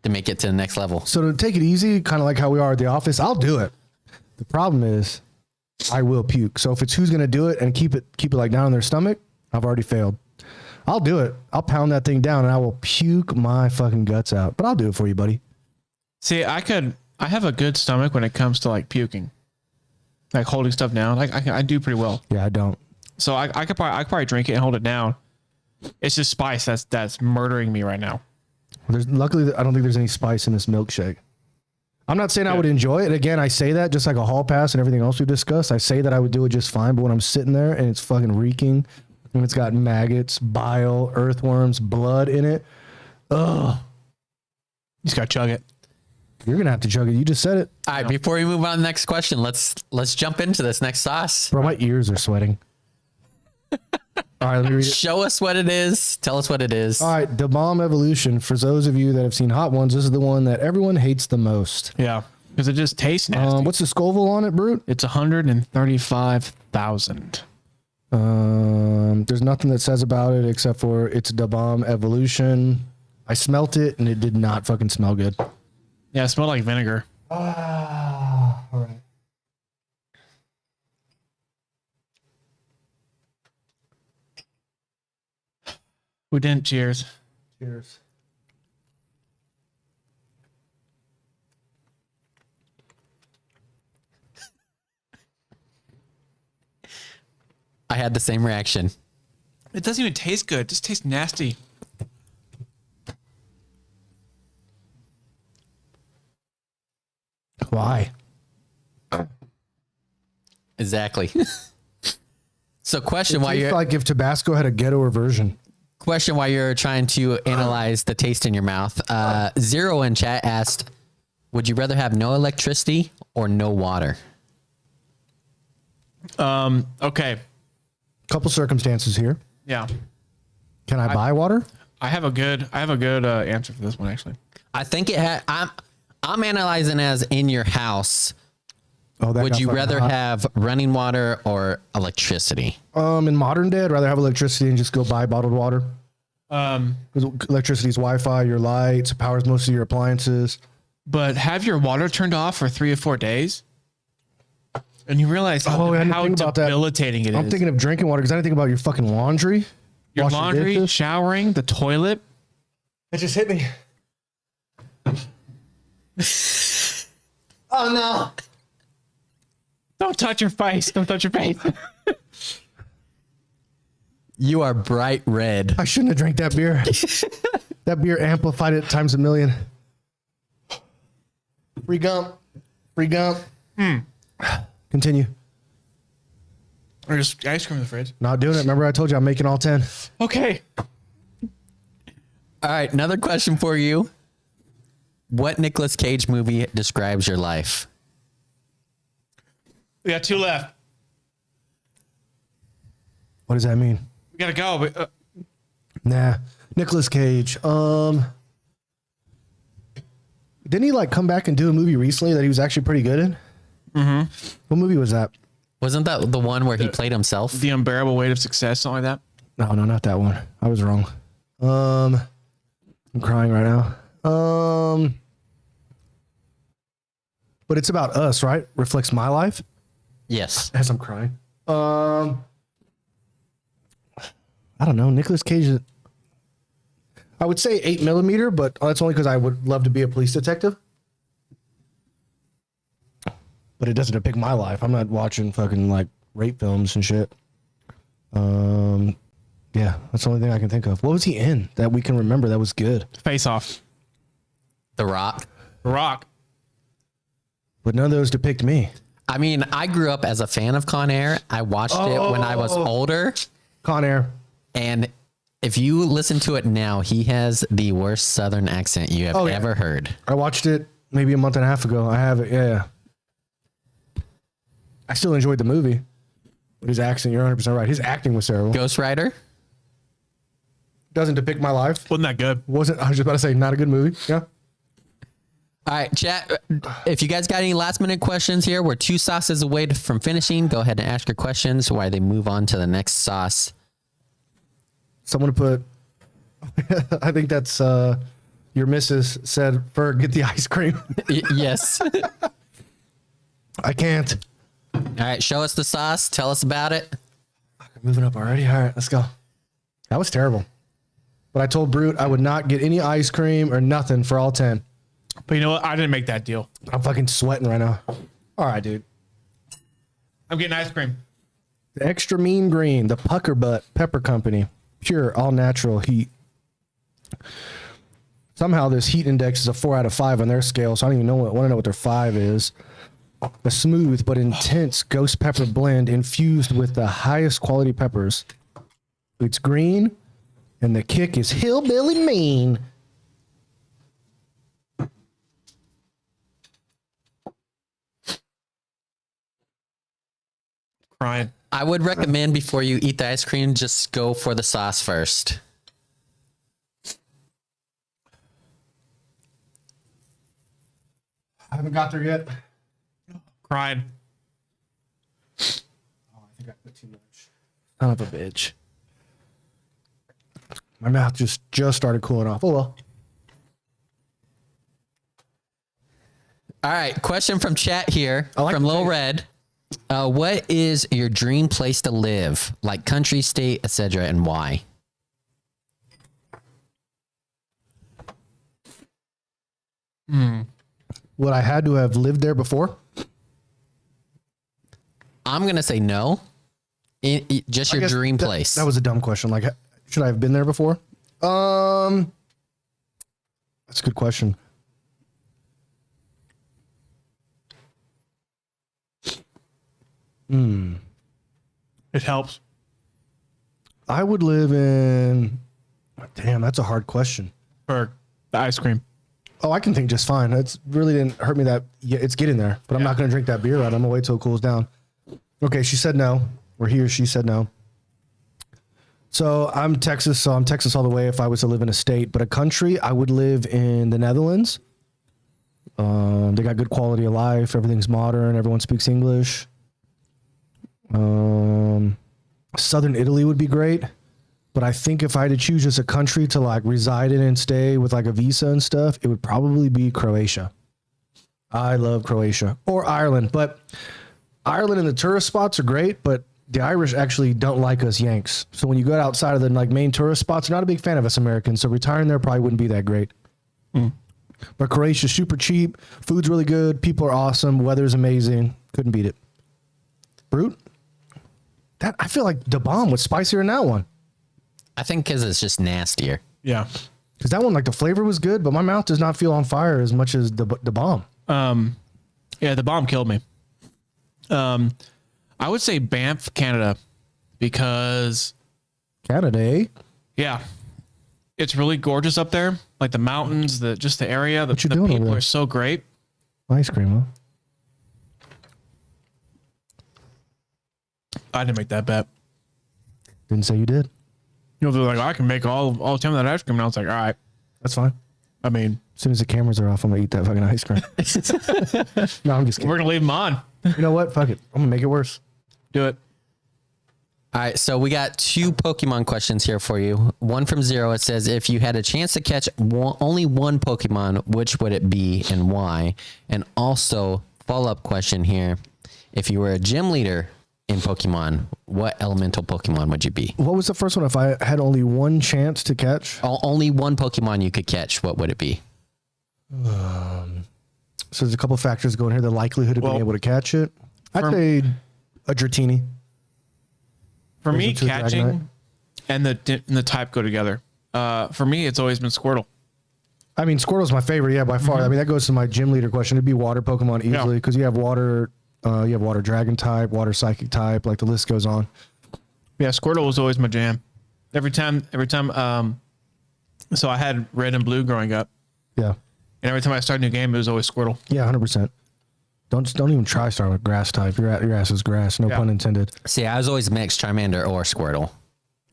to make it to the next level? So to take it easy, kind of like how we are at the office, I'll do it. The problem is, I will puke. So if it's who's going to do it and keep it like down in their stomach, I've already failed. I'll do it. I'll pound that thing down and I will puke my fucking guts out. But I'll do it for you, buddy. See, I have a good stomach when it comes to like puking, like holding stuff down. Like I do pretty well. Yeah, I don't. So I could probably drink it and hold it down. It's just spice that's murdering me right now. Luckily, I don't think there's any spice in this milkshake. I'm not saying I would enjoy it. Again, I say that just like a hall pass and everything else we discussed. I say that I would do it just fine. But when I'm sitting there and it's fucking reeking and it's got maggots, bile, earthworms, blood in it, ugh. You just gotta chug it. You're going to have to chug it. You just said it. All right, before we move on to the next question, let's jump into this next sauce. Bro, my ears are sweating. All right, let me read it. Show us what it is. Tell us what it is. All right, the Bomb Evolution. For those of you that have seen Hot Ones, this is the one that everyone hates the most. Yeah, because it just tastes nasty. What's the Scoville on it, Broot? It's 135,000. There's nothing that says about it except for it's the Bomb Evolution. I smelt it and it did not fucking smell good. Yeah, it smelled like vinegar. All right. We didn't. Cheers. Cheers. I had the same reaction. It doesn't even taste good. It just tastes nasty. Why? Exactly. So question why It's you're like if Tabasco had a ghettoer version. question why you're trying to analyze the taste in your mouth. Zero in chat asked, would you rather have no electricity or no water? Okay. Couple circumstances here. Yeah. Can I buy water? I have a good answer for this one actually. I think it had. I'm analyzing as in your house. Oh, that Would got you fucking rather hot. have running water or electricity? In modern day, I'd rather have electricity and just go buy bottled water. Because electricity's Wi-Fi, your lights, powers most of your appliances. But have your water turned off for 3 or 4 days, and you realize I didn't how think about that. debilitating it is. I'm thinking of drinking water because I didn't think about your fucking laundry. Your Wash laundry, dishes. showering, the toilet. It just hit me. Oh no. Don't touch your face. Don't touch your face. You are bright red. I shouldn't have drank that beer. That beer amplified it times a million. Free gump. Free gump. Continue. There's ice cream in the fridge. Not doing it. Remember I told you I'm making all 10. Okay. All right, another question for you. What Nicolas Cage movie describes your life? We got 2 left. What does that mean? We gotta go. Nah. Nicolas Cage. Didn't he like come back and do a movie recently that he was actually pretty good in? Mm-hmm. What movie was that? Wasn't that the one where he played himself? The Unbearable Weight of Success, something like that. No, not that one. I was wrong. I'm crying right now. But it's about us, right? Reflects my life. Yes. As I'm crying. I don't know. Nicolas Cage. I would say 8mm, but that's only because I would love to be a police detective. But it doesn't depict my life. I'm not watching fucking like rape films and shit. Yeah, that's the only thing I can think of. What was he in that we can remember that was good? Face Off. The Rock. Rock. But none of those depict me. I mean, I grew up as a fan of Con Air. I watched it when I was older. Con Air. And if you listen to it now, he has the worst Southern accent you have ever heard. I watched it maybe a month and a half ago. I have it. Yeah. I still enjoyed the movie. But his accent, you're 100% right. His acting was terrible. Ghost Rider. Doesn't depict my life. Wasn't that good? I was just about to say, not a good movie. Yeah. All right, chat. If you guys got any last minute questions here, we're 2 sauces away from finishing. Go ahead and ask your questions while they move on to the next sauce. Someone put, I think that's your missus said, Ferg, get the ice cream. Yes. I can't. All right, show us the sauce. Tell us about it. Moving up already. All right, let's go. That was terrible. But I told Broot I would not get any ice cream or nothing for all 10. But you know what? I didn't make that deal. I'm fucking sweating right now. All right, dude. I'm getting ice cream. The extra mean green, the pucker butt pepper company, pure all natural heat. Somehow this heat index is a 4 out of 5 on their scale, so I don't even want to know what their 5 is. A smooth but intense ghost pepper blend infused with the highest quality peppers. It's green, and the kick is hillbilly mean. Crying. I would recommend before you eat the ice cream, just go for the sauce first. I haven't got there yet. Crying. Oh, I think I put too much. Son of a bitch. My mouth just started cooling off. Oh well. All right, question from chat here I like from the Lil taste. Red. What is your dream place to live, like country, state, etc., and why? Would I had to have lived there before? I'm gonna say no. Just I your guess dream place. That was a dumb question. Like, should I have been there before? That's a good question. It helps. I would live in. Damn, that's a hard question. For the ice cream. Oh, I can think just fine. It's really didn't hurt me that. Yeah, it's getting there, but I'm not going to drink that beer out. I'm going to wait till it cools down. Okay, she said no. Or he or she said no. So I'm Texas, all the way if I was to live in a state. But a country, I would live in the Netherlands. They got good quality of life. Everything's modern. Everyone speaks English. Southern Italy would be great. But I think if I had to choose just a country to like reside in and stay with like a visa and stuff, it would probably be Croatia. I love Croatia. Or Ireland. But Ireland and the tourist spots are great, but the Irish actually don't like us Yanks. So when you go outside of the like main tourist spots, they're not a big fan of us Americans. So retiring there probably wouldn't be that great. But Croatia's super cheap. Food's really good. People are awesome. Weather's amazing. Couldn't beat it. Broot? That I feel like the bomb was spicier than that one. I think because it's just nastier. Yeah. Because that one, like the flavor was good, but my mouth does not feel on fire as much as the bomb. Yeah, the bomb killed me. I would say Banff, Canada, because Canada, eh? yeah, it's really gorgeous up there. Like the mountains, just the area. The you doing over people there? are so great. Ice cream, huh? I didn't make that bet. Didn't say you did. You know, they're like, I can make all 10 of that ice cream. And I was like, all right. That's fine. I mean, As soon as the cameras are off, I'm gonna eat that fucking ice cream. No, I'm just kidding. we're going to leave them on. You know what? Fuck it. I'm gonna make it worse. Do it. All right, so we got 2 Pokemon questions here for you. One from Zero. It says, if you had a chance to catch only one Pokemon, which would it be and why? And also, follow-up question here. If you were a gym leader in Pokemon, what elemental Pokemon would you be? What was the first one? If I had only one chance to catch? Only one Pokemon you could catch, what would it be? So there's a couple factors going here. The likelihood of being able to catch it. I'd say a Dratini. For me, Poison Tooth Dragonite. catching and the type go together. For me, it's always been Squirtle. I mean, Squirtle's my favorite, yeah, by far. I mean, that goes to my gym leader question. It'd be water Pokemon easily because you have water dragon type, water psychic type, like the list goes on. Yeah, Squirtle was always my jam. Every time. So I had red and blue growing up, Yeah. and every time I started a new game, it was always Squirtle. Yeah, 100%. Don't even try starting with grass type. Your ass is grass. No pun intended. See, I was always mixed Charmander or Squirtle.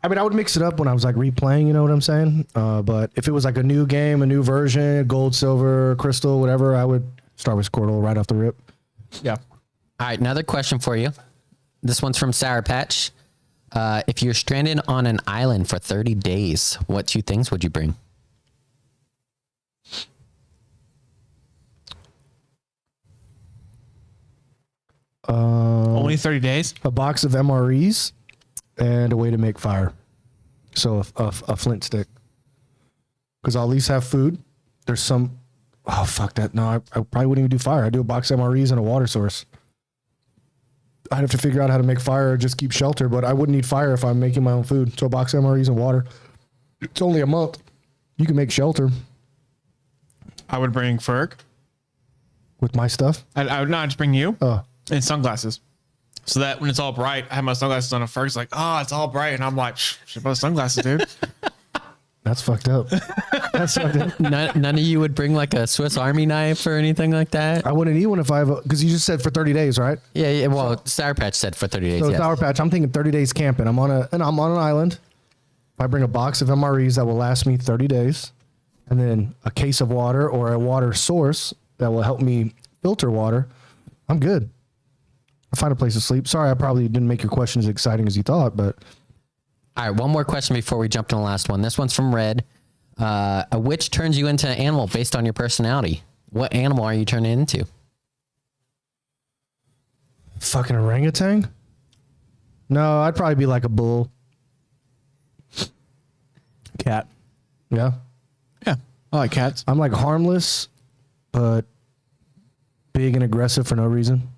I mean, I would mix it up when I was like replaying, you know what I'm saying? But if it was like a new game, a new version, gold, silver, crystal, whatever, I would start with Squirtle right off the rip. Yeah. All right, another question for you. This one's from Sour Patch. If you're stranded on an island for 30 days, what 2 things would you bring? Only 30 days? A box of MREs and a way to make fire. So a flint stick. Because I'll at least have food. There's some... Oh, fuck that. No, I probably wouldn't even do fire. I'd do a box of MREs and a water source. I'd have to figure out how to make fire or just keep shelter, but I wouldn't need fire if I'm making my own food. So a box of MREs and water. It's only a month. You can make shelter I would bring Ferg. with my stuff. I would not just bring you Oh, and sunglasses. So that when it's all bright, I have my sunglasses on, and Ferg's like, oh, it's all bright. And I'm like, should put sunglasses, dude. that's fucked up. That's fucked up. None of you would bring like a Swiss Army knife or anything like that? I wouldn't need one if I have because you just said for 30 days, right? Yeah. Well, Sour Patch said for 30 days. So yes. Sour Patch, I'm thinking 30 days camping. I'm on an island. If I bring a box of MREs that will last me 30 days, and then a case of water or a water source that will help me filter water, I'm good. I'll find a place to sleep. Sorry, I probably didn't make your question as exciting as you thought, but All right, one more question before we jump to the last one. This one's from Red. A witch turns you into an animal based on your personality. What animal are you turning into? fucking orangutan? No, I'd probably be like a bull. Cat. Yeah. Yeah. I like cats. I'm like harmless, but big and aggressive for no reason.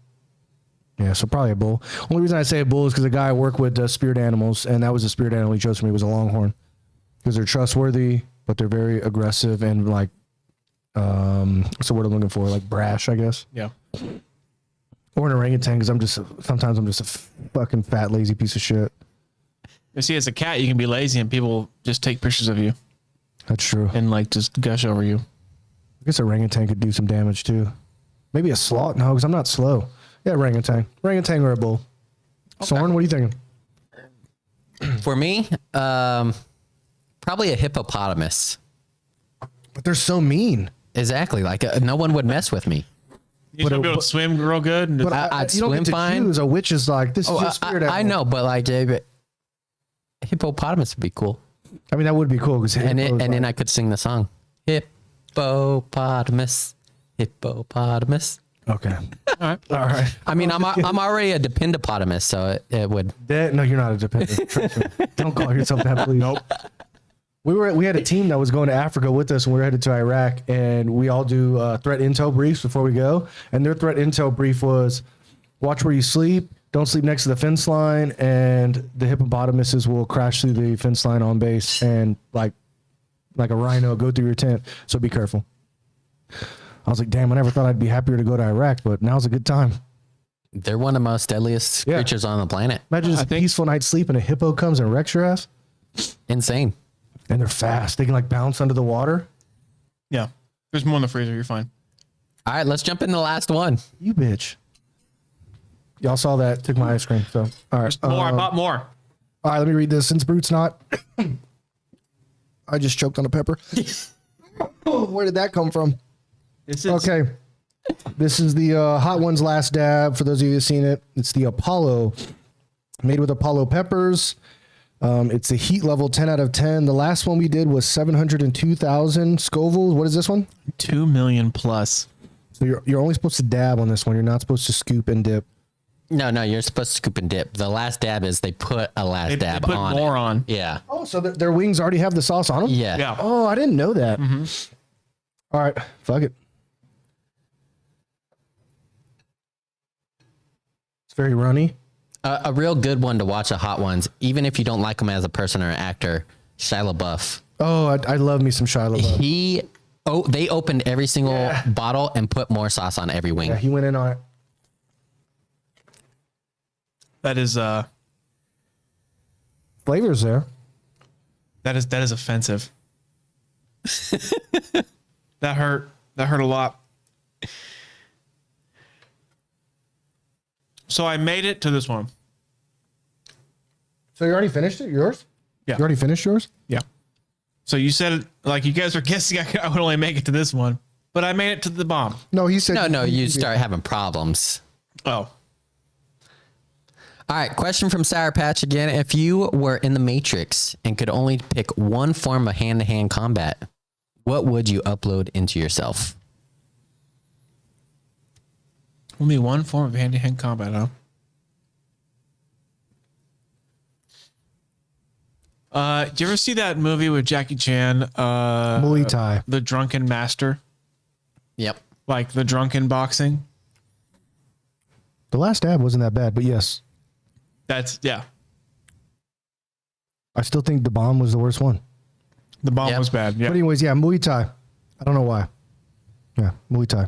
Yeah, so probably a bull. Only reason I say a bull is because the guy I work with does spirit animals, and that was the spirit animal he chose for me was a longhorn. Because they're trustworthy, but they're very aggressive and like, what's the word I'm looking for? Like brash, I guess. Yeah. Or an orangutan, because sometimes I'm just a fucking fat, lazy piece of shit. You see, as a cat, you can be lazy and people just take pictures of you That's true. and like just gush over you. I guess orangutan could do some damage too. Maybe a sloth? No, because I'm not slow. Yeah, orangutan. Orangutan or a bull. Okay. Soren, what are you thinking? For me, probably a hippopotamus. But they're so mean. Exactly. Like no one would mess with me. You just be able to swim real good. And But I'd you don't swim get to fine. choose. A witch is like, this is your spirit animal. I know, but like hippopotamus would be cool. I mean, that would be cool. And then I could sing the song. Hippopotamus, hippopotamus. Okay. all right. All right. I mean, I'm already a dependopotamus, so it would. No, you're not a dependent. Trust me. Don't call yourself that, please. Nope. We had a team that was going to Africa with us, and we were headed to Iraq, and we all do threat intel briefs before we go. And their threat intel brief was, watch where you sleep, don't sleep next to the fence line, and the hippopotamuses will crash through the fence line on base and like a rhino go through your tent. So be careful. I was like, damn, I never thought I'd be happier to go to Iraq, but now's a good time. They're one of the most deadliest creatures on the planet. Imagine just a peaceful night's sleep and a hippo comes and wrecks your ass. Insane. And they're fast. They can like bounce under the water. Yeah. There's more in the freezer. You're fine. All right, let's jump into the last one. You bitch. Y'all saw that. Took my ice cream. So, all right. More. I bought more. All right, let me read this. Since Broot's not, I just choked on a pepper. Where did that come from? Okay. This is the Hot Ones Last Dab. For those of you who've seen it, it's the Apollo Made with Apollo peppers. It's a heat level 10 out of 10. The last one we did was 702,000 Scoville. What is this one? 2 million plus. So you're only supposed to dab on this one. You're not supposed to scoop and dip. No, you're supposed to scoop and dip. The last dab is they put a last dab They put on. more on. Yeah. Oh, so their wings already have the sauce on them? Yeah. Yeah. Oh, I didn't know that. All right, fuck it. It's very runny. A real good one to watch the hot ones, even if you don't like him as a person or an actor, Shia LaBeouf. Oh, I love me some Shia LaBeouf. They opened every single bottle and put more sauce on every wing. Yeah, he went in on it. That is Flavors there. that is offensive. That hurt a lot. So I made it to this one. So you already finished it? Yours? Yeah. You already finished yours? Yeah. So you said, like, you guys were guessing I would only make it to this one, but I made it to the bomb. No, he said. No, you start having problems. Oh. All right, question from Sour Patch again. If you were in the Matrix and could only pick one form of hand-to-hand combat, what would you upload into yourself? Only one form of hand-to-hand combat, huh? Do you ever see that movie with Jackie Chan? Muay Thai. The Drunken Master? Yep. Like the drunken boxing? The last dab wasn't that bad, but yes. That's, yeah. I still think the bomb was the worst one. The bomb was bad. Yeah. But anyways, yeah, Muay Thai. I don't know why. Yeah, Muay Thai.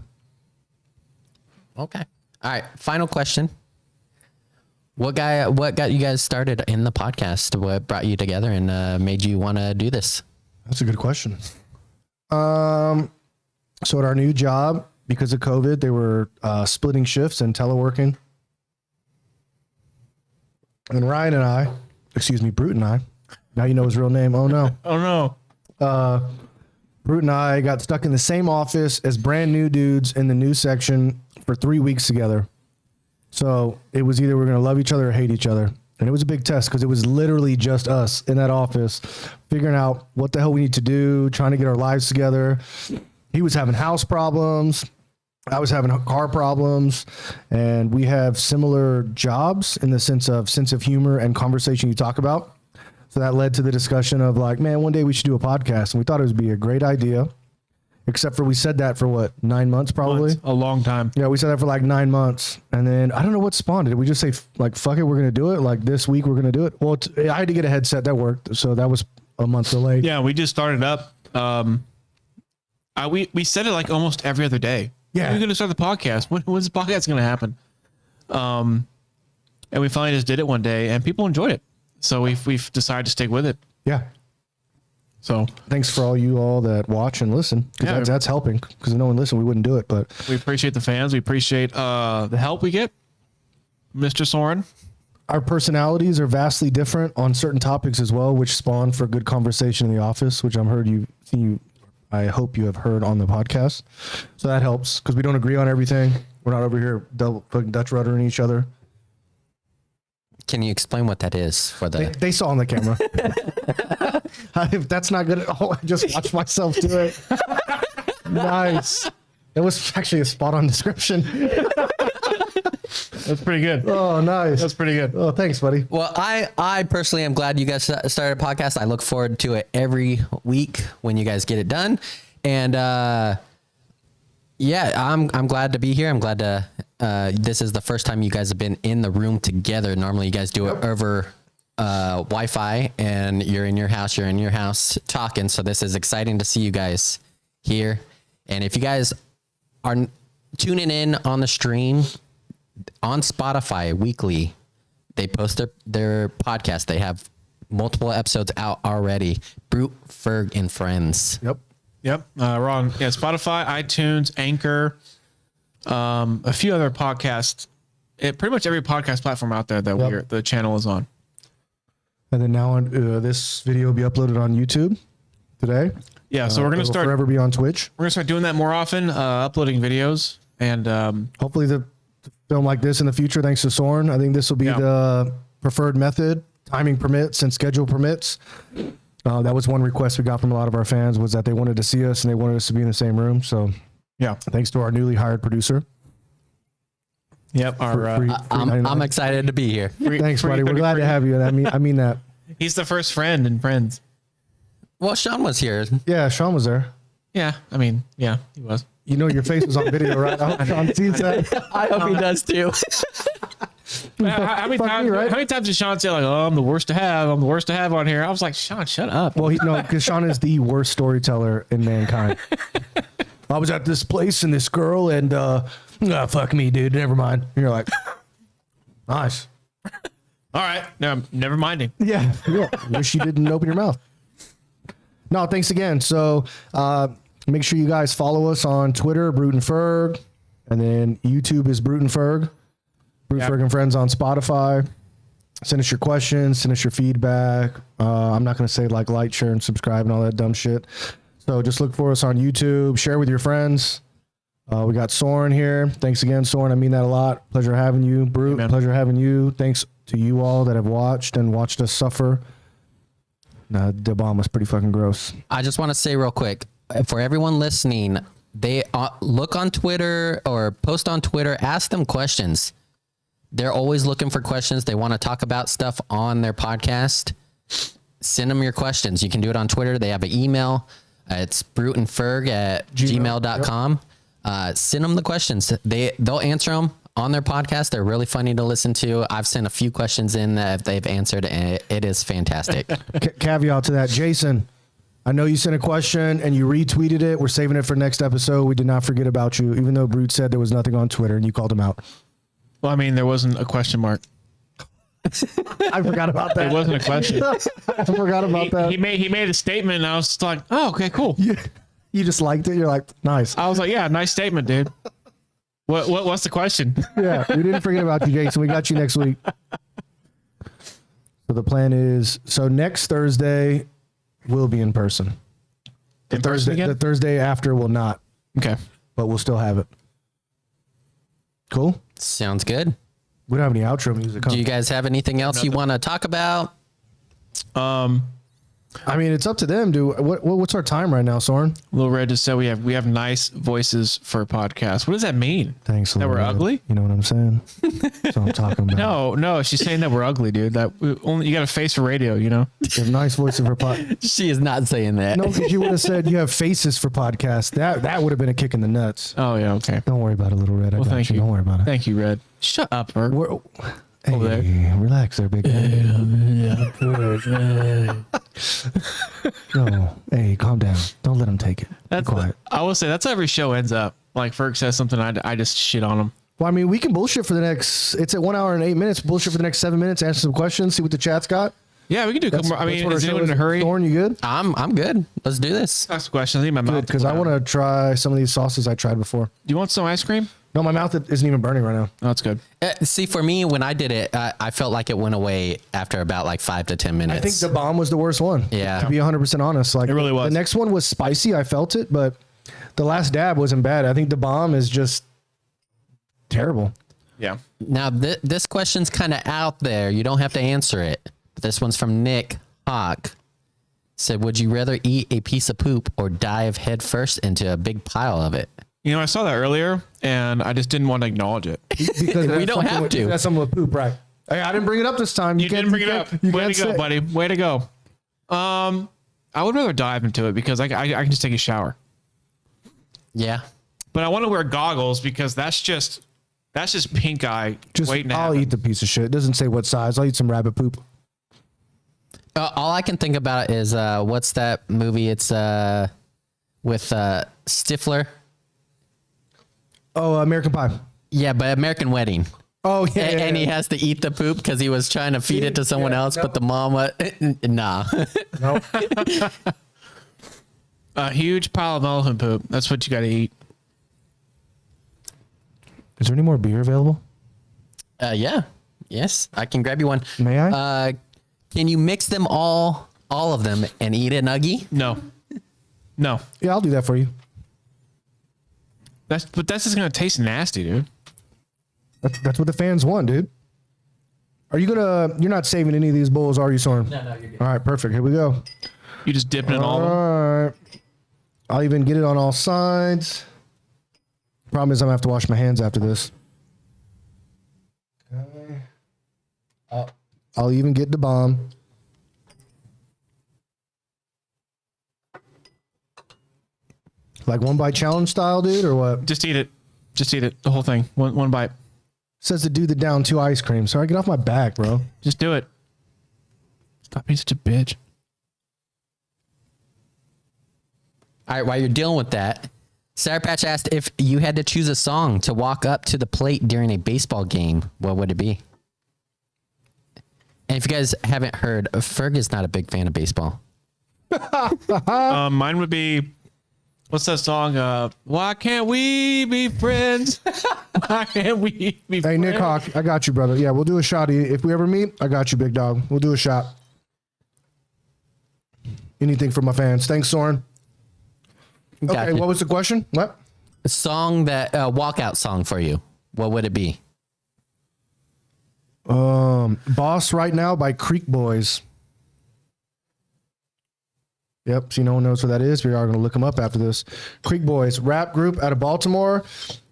Okay. All right. Final question. What got you guys started in the podcast? What brought you together and made you want to do this? That's a good question. So at our new job, because of COVID, they were splitting shifts and teleworking. And Ryan and I, Broot and I, now you know his real name. Oh no. Oh no. Broot and I got stuck in the same office as brand new dudes in the new section for 3 weeks together. So it was either we're going to love each other or hate each other. And it was a big test because it was literally just us in that office figuring out what the hell we need to do, trying to get our lives together. He was having house problems. I was having car problems, and we have similar jobs in the sense of humor and conversation you talk about. So that led to the discussion of like, man, one day we should do a podcast. And we thought it would be a great idea, except for we said that for what, 9 months probably? A long time. Yeah, we said that for like 9 months. And then I don't know what spawned it. We just say like, fuck it, we're going to do it. Like this week we're going to do it. Well, I had to get a headset that worked. So that was a month delayed. Yeah, we just started up. We said it like almost every other day. Yeah. We're going to start the podcast. When's the podcast going to happen? And we finally just did it one day, and people enjoyed it. So we've decided to stick with it. Yeah. So Thanks for all you all that watch and listen. 'Cause Yeah. that's helping. Because if no one listened, we wouldn't do it. But we appreciate the fans. We appreciate the help we get, Mr. Soren. our personalities are vastly different on certain topics as well, which spawn for good conversation in the office, which I hope you have heard on the podcast. So that helps because we don't agree on everything. We're not over here fucking Dutch ruddering each other. Can you explain what that is for the? They saw on the camera. If that's not good at all, I just watched myself do it. Nice. It was actually a spot on description. That's pretty good. Oh, nice. That's pretty good. Oh, thanks, buddy. Well, I personally am glad you guys started a podcast. I look forward to it every week when you guys get it done. And yeah, I'm glad to be here. I'm glad to. This is the first time you guys have been in the room together. Normally, you guys do it over Wi-Fi, and you're in your house talking. So this is exciting to see you guys here. And if you guys are tuning in on the stream on Spotify weekly, they post their podcast. They have multiple episodes out already. Broot, Ferg, and Friends. Yep. We're on Spotify, iTunes, Anchor, a few other podcasts. Pretty much every podcast platform out there that the channel is on. And then now this video will be uploaded on YouTube today. Yeah, so we're gonna start forever be on Twitch. We're gonna start doing that more often, uploading videos, and Hopefully the film like this in the future, thanks to Soren. I think this will be the preferred method, timing permits and schedule permits. That was one request we got from a lot of our fans, was that they wanted to see us and they wanted us to be in the same room. So Yeah. thanks to our newly hired producer. Yep. I'm excited to be here. Thanks, buddy. We're glad to have you. And I mean that. He's the first friend in Friends. Well, Sean was here. Yeah, Sean was there. Yeah. I mean, yeah, he was. You know your face was on video, right? I hope Sean sees that. I hope he does too. How many times did Sean say like, "Oh, I'm the worst to have. I'm the worst to have on here"? I was like, Sean, shut up. Well, because Sean is the worst storyteller in mankind. I was at this place and this girl and fuck me, dude. Never mind. And you're like, nice. All right. No, never minding. Yeah. Wish you didn't open your mouth. No, thanks again. So make sure you guys follow us on Twitter, Broot and Ferg, and then YouTube is Broot and Ferg. Broot, Ferg and Friends on Spotify. Send us your questions. Send us your feedback. I'm not going to say like, share, and subscribe and all that dumb shit. So just look for us on YouTube. Share with your friends. We got Soren here. Thanks again, Soren. I mean that a lot. Pleasure having you. Broot, pleasure having you. Thanks to you all that have watched us suffer. The bomb was pretty fucking gross. I just want to say real quick, for everyone listening, they look on Twitter or post on Twitter, ask them questions. They're always looking for questions. They want to talk about stuff on their podcast. Send them your questions. You can do it on Twitter. They have an email. It's brootandferg@gmail.com. Send them the questions. They'll answer them on their podcast. They're really funny to listen to. I've sent a few questions in that they've answered, and it is fantastic. Caveat to that, Jason, I know you sent a question and you retweeted it. We're saving it for next episode. We did not forget about you, even though Broot said there was nothing on Twitter and you called him out. Well, I mean, there wasn't a question mark. I forgot about that. It wasn't a question. I forgot about that. He made a statement, and I was just like, "Oh, okay, cool." You just liked it. You're like, nice. I was like, "Yeah, nice statement, dude." What's the question? Yeah, we didn't forget about you, Jason. We got you next week. So the plan is, next Thursday will be in person. The Thursday after will not. Okay, but we'll still have it. Cool. Sounds good. We don't have any outro music. Do you guys have anything else you want to talk about? I mean, it's up to them. What's our time right now, Soren? Little Red just said we have nice voices for a podcast. What does that mean? Thanks. That we're ugly? You know what I'm saying? That's what I'm talking about. No, she's saying that we're ugly, dude. That you got a face for radio, you know. You have nice voices for podcast. She is not saying that. No, because you would have said you have faces for podcasts. That would have been a kick in the nuts. Oh yeah, okay. Don't worry about it, Little Red. Thank you. Don't worry about it. Thank you, Red. Shut up, Ferg. Hey, relax there, big guy. No, hey, calm down. Don't let him take it. Be quiet. I will say that's how every show ends up. Like Ferg says something, I just shit on him. Well, I mean, we can bullshit for the next. It's at 1 hour and 8 minutes. Bullshit for the next 7 minutes. Answer some questions. See what the chat's got. Yeah, we can do a couple more. I mean, is anyone in a hurry? Thorn, you good? I'm good. Let's do this. Ask questions. I need my mouth. Because I want to try some of these sauces I tried before. Do you want some ice cream? No, my mouth isn't even burning right now. Oh, that's good. See, for me, when I did it, I felt like it went away after about like 5 to 10 minutes. I think the bomb was the worst one. Yeah. To be 100% honest. Like, it really was. The next one was spicy. I felt it, but the last dab wasn't bad. I think the bomb is just terrible. Yeah. Now, this question's kind of out there. You don't have to answer it. But this one's from Nick Hawk. Said, would you rather eat a piece of poop or dive headfirst into a big pile of it? You know, I saw that earlier, and I just didn't want to acknowge it. Because we don't have to. That's something with poop, right? Hey, I didn't bring it up this time. You didn't bring it up. Way to go, buddy. Way to go. I would rather dive into it because I can just take a shower. Yeah. But I want to wear goggles because that's just pink eye waiting to happen. I'll eat the piece of shit. It doesn't say what size. I'll eat some rabbit poop. All I can think about is what's that movie? It's with Stifler. Oh, American Pie. Yeah, but American Wedding. Oh, yeah. And he has to eat the poop because he was trying to feed it to someone else, but the mom, nah. No. A huge pile of elephant poop. That's what you got to eat. Is there any more beer available? Yeah. Yes, I can grab you one. May I? Can you mix them all of them, and eat a nuggie? No. Yeah, I'll do that for you. But that's just gonna taste nasty, dude. That's what the fans want, dude. You're not saving any of these bowls, are you, Soren? No, you're good. All right, perfect. Here we go. You just dipping in all of them? All right. I'll even get it on all sides. Problem is I'm gonna have to wash my hands after this. Okay. I'll even get the bomb. Like 1 bite challenge style, dude, or what? Just eat it. Just eat it. The whole thing. One bite. Says the dude that down 2 ice creams. Sorry, get off my back, bro. Just do it. Stop being such a bitch. All right, while you're dealing with that, Sour Patch asked if you had to choose a song to walk up to the plate during a baseball game, what would it be? And if you guys haven't heard, Ferg is not a big fan of baseball. Mine would be, what's that song? Why can't we be friends? Why can't we be friends? Hey, Nick Hawk, I got you, brother. Yeah, we'll do a shot. If we ever meet, I got you, big dog. We'll do a shot. Anything for my fans. Thanks, Soren. Okay, Gotcha. what was the question? What? A song that, walkout song for you, what would it be? Boss Right Now by Creek Boys. Yep, so no one knows what that is. We are going to look them up after this. Creek Boys, rap group out of Baltimore.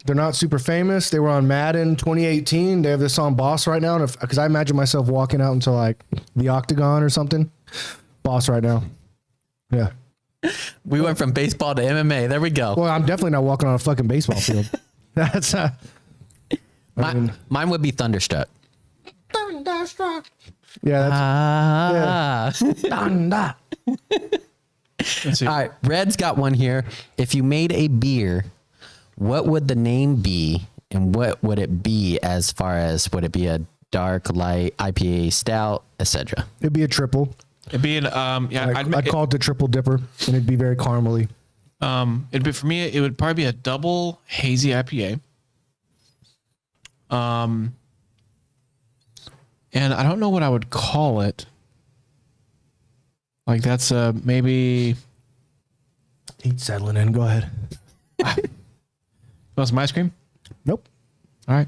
They're not super famous. They were on Madden 2018. They have this song Boss Right Now. Because I imagine myself walking out into like the Octagon or something. Boss Right Now. Yeah. We went from baseball to MMA. There we go. Well, I'm definitely not walking on a fucking baseball field. That's Mine would be Thunderstruck. Thunderstruck. Yeah, that's Thunder. Let's see. All right, Red's got one here. If you made a beer, what would the name be, and what would it be as far as would it be a dark, light, IPA, stout, etc.? It'd be a triple. It'd be an, yeah, I'd call it the triple dipper, and it'd be very caramely. It'd be, for me, it would probably be a double hazy IPA. And I don't know what I would call it. Like that's maybe. Heat settling in. Go ahead. Want some ice cream? Nope. All right.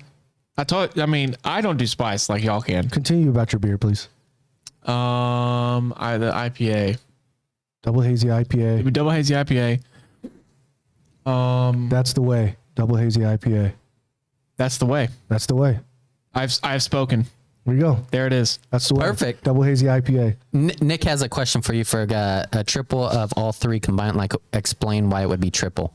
I mean, I don't do spice like y'all can. Continue about your beer, please. The IPA. Double hazy It'd IPA. be double hazy IPA. That's the way. Double hazy IPA. That's the way. That's the way. I've spoken. There you go. There it is. That's the way. Perfect. Double hazy IPA. Nick has a question for you for a triple of all three combined. Like, explain why it would be triple.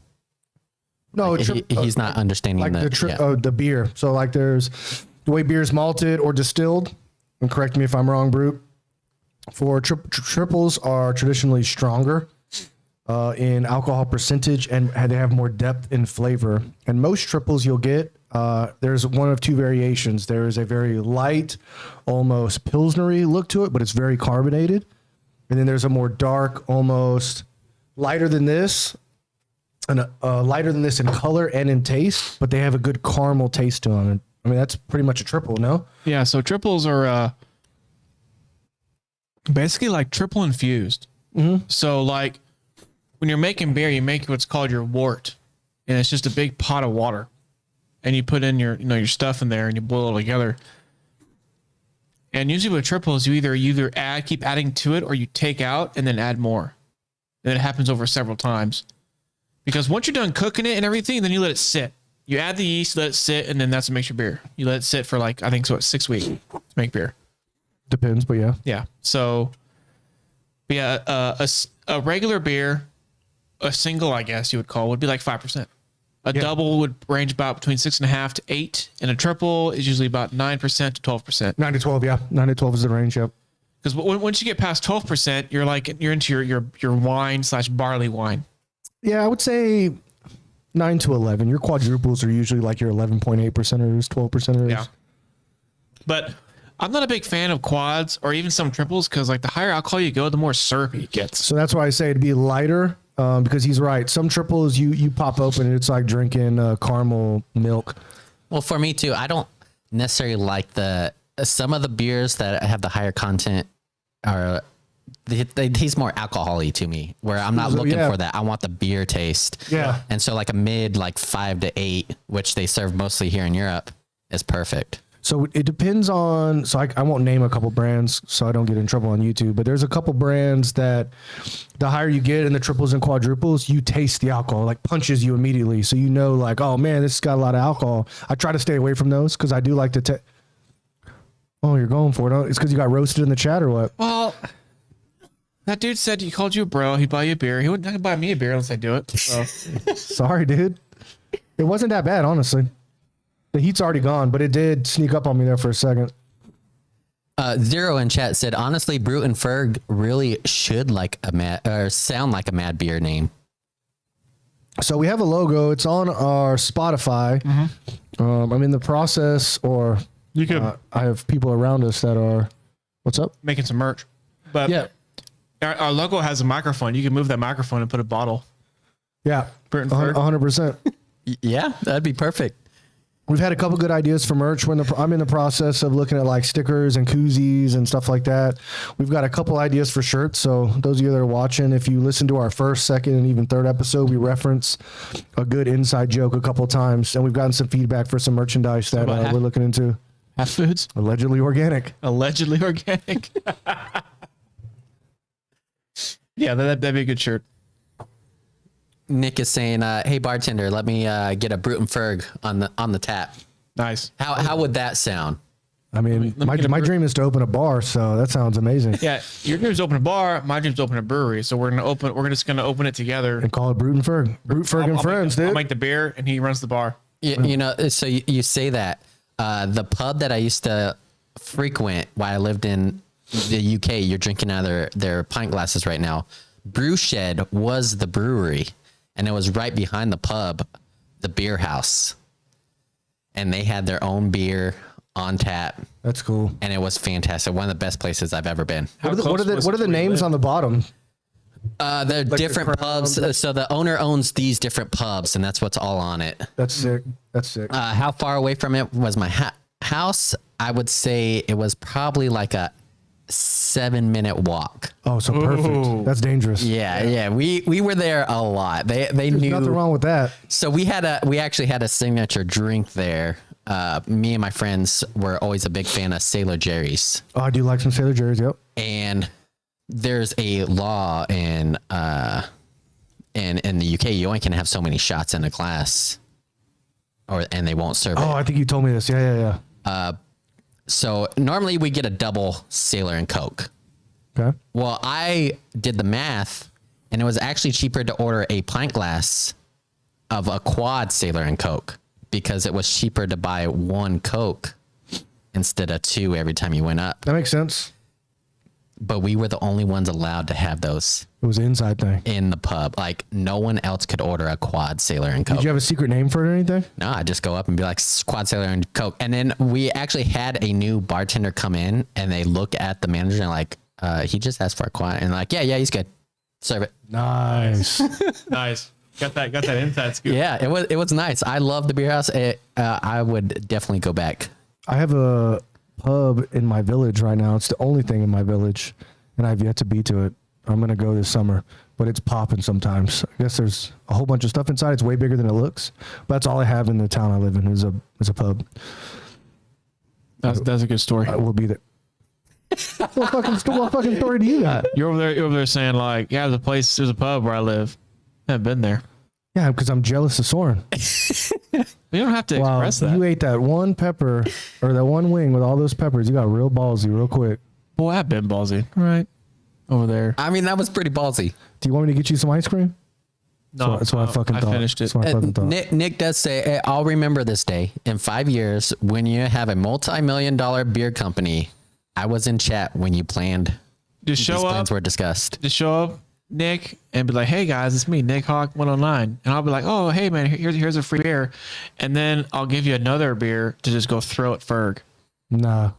No, He's not understanding like the the beer. So like there's the way beer is malted or distilled. And correct me if I'm wrong, Broot. For triples are traditionally stronger in alcohol percentage, and they have more depth in flavor. And most triples you'll get, there's one of two variations. There is a very light, almost pilsnery look to it, but it's very carbonated. And then there's a more dark, almost lighter than this, and lighter than this in color and in taste, but they have a good caramel taste to them. I mean, that's pretty much a triple, no? Yeah. So triples are basically like triple infused. Mm-hmm. So like when you're making beer, you make what's called your wort, and it's just a big pot of water, and you put in your your stuff in there and you boil it together. And usually with triples, you either keep adding to it, or you take out and then add more. And it happens over several times. Because once you're done cooking it and everything, then you let it sit. You add the yeast, let it sit, and then that's what makes your beer. You let it sit for 6 weeks to make beer. Depends, but yeah. Yeah. So, yeah, a regular beer, a single, I guess you would call, would be like 5%. A double would range about between 6.5 to 8, and a triple is usually about 9% to 12%. 9 to 12, yeah. 9 to 12 is the range, yep. Because once you get past 12%, you're into your wine / barley wine. Yeah, I would say 9 to 11. Your quadruples are usually like your 11.8%ers, 12%ers. Yeah. But I'm not a big fan of quads or even some triples, because like the higher alcohol you go, the more syrupy it gets. So that's why I say it'd be lighter, because he's right. Some triples you pop open and it's like drinking caramel milk. Well, for me too, I don't necessarily like some of the beers that have the higher content are they taste more alcohol-y to me, where I'm not looking for that. I want the beer taste. Yeah. And so like a mid 5 to 8, which they serve mostly here in Europe, is perfect. So it depends on. So I won't name a couple brands, so I don't get in trouble on YouTube. But there's a couple brands that the higher you get in the triples and quadruples, you taste the alcohol, like punches you immediately. So you know, like, oh man, this has got a lot of alcohol. I try to stay away from those because I do like to. Oh, you're going for it. It's because you got roasted in the chat or what? Well, that dude said he called you a bro. He'd buy you a beer. He wouldn't buy me a beer unless I do it. So. Sorry, dude. It wasn't that bad, honestly. The heat's already gone, but it did sneak up on me there for a second. Zero in chat said, honestly, Broot and Ferg really should sound like a mad beer name. So we have a logo. It's on our Spotify. Mm-hmm. I'm in the process, or you could. I have people around us that are. What's up? Making some merch, but yeah, our logo has a microphone. You can move that microphone and put a bottle. Yeah, 100%. Yeah, that'd be perfect. We've had a couple good ideas for merch. I'm in the process of looking at like stickers and koozies and stuff like that. We've got a couple ideas for shirts. So those of you that are watching, if you listen to our first, second, and even third episode, we reference a good inside joke a couple times, and we've gotten some feedback for some merchandise that we're looking into. Half foods, allegedly organic. Allegedly organic. Yeah, that'd be a good shirt. Nick is saying, "Hey bartender, let me get a Broot and Ferg on the tap." Nice. How would that sound? I mean, my dream is to open a bar, so that sounds amazing. Yeah, your dream is to open a bar. My dream is to open a brewery. So we're just gonna open it together and call it Broot and Ferg. Broot, Ferg, and Friends, dude. I'll make the beer, and he runs the bar. You know, so you say that the pub that I used to frequent while I lived in the UK, you're drinking out of their pint glasses right now. Brew Shed was the brewery. And it was right behind the pub, the beer house. And they had their own beer on tap. That's cool. And it was fantastic. One of the best places I've ever been. What are the names on the bottom? They're like different pubs. So the owner owns these different pubs, and that's what's all on it. That's sick. That's sick. How far away from it was my house? I would say it was probably like a 7-minute walk. Oh, so perfect. Ooh. That's dangerous. Yeah. We were there a lot. They There's knew nothing wrong with that. So we actually had a signature drink there. Me and my friends were always a big fan of Sailor Jerry's. Oh, I do like some Sailor Jerry's. Yep. And there's a law in the UK. You only can have so many shots in a glass, and they won't serve it. Oh, I think you told me this. Yeah. So normally we get a double Sailor and Coke. Okay. Well, I did the math, and it was actually cheaper to order a pint glass of a quad Sailor and Coke because it was cheaper to buy one Coke instead of two every time you went up. That makes sense. But we were the only ones allowed to have those. It was an inside thing. In the pub. Like, no one else could order a quad Sailor and Coke. Did you have a secret name for it or anything? No, I just go up and be like, quad Sailor and Coke. And then we actually had a new bartender come in, and they look at the manager and like, he just asked for a quad. And like, yeah, he's good. Serve it. Nice. Nice. Got that inside scoop. Yeah, it was nice. I love the beer house. I would definitely go back. I have a pub in my village right now. It's the only thing in my village, and I've yet to be to it. I'm gonna go this summer, but it's popping sometimes. I guess there's a whole bunch of stuff inside. It's way bigger than it looks, but that's all I have in the town I live in is a pub. That's a good story. I will be there. What fucking story do you got? You're over there saying like, yeah, there's a pub where I live. I haven't been there. Yeah, because I'm jealous of Soren. You don't have to express that. You ate that one pepper or that one wing with all those peppers. You got real ballsy real quick. Boy, I've been ballsy. Right over there. I mean, that was pretty ballsy. Do you want me to get you some ice cream? No, that's what I fucking thought. I finished it. Nick does say, I'll remember this day in 5 years when you have a multi-million-dollar beer company. I was in chat when you planned. Just show these up. Plans were discussed. Just show up, Nick, and be like, "Hey guys, it's me, Nick Hawk 109," and I'll be like, "Oh, hey man, here's a free beer," and then I'll give you another beer to just go throw at Ferg. Nah,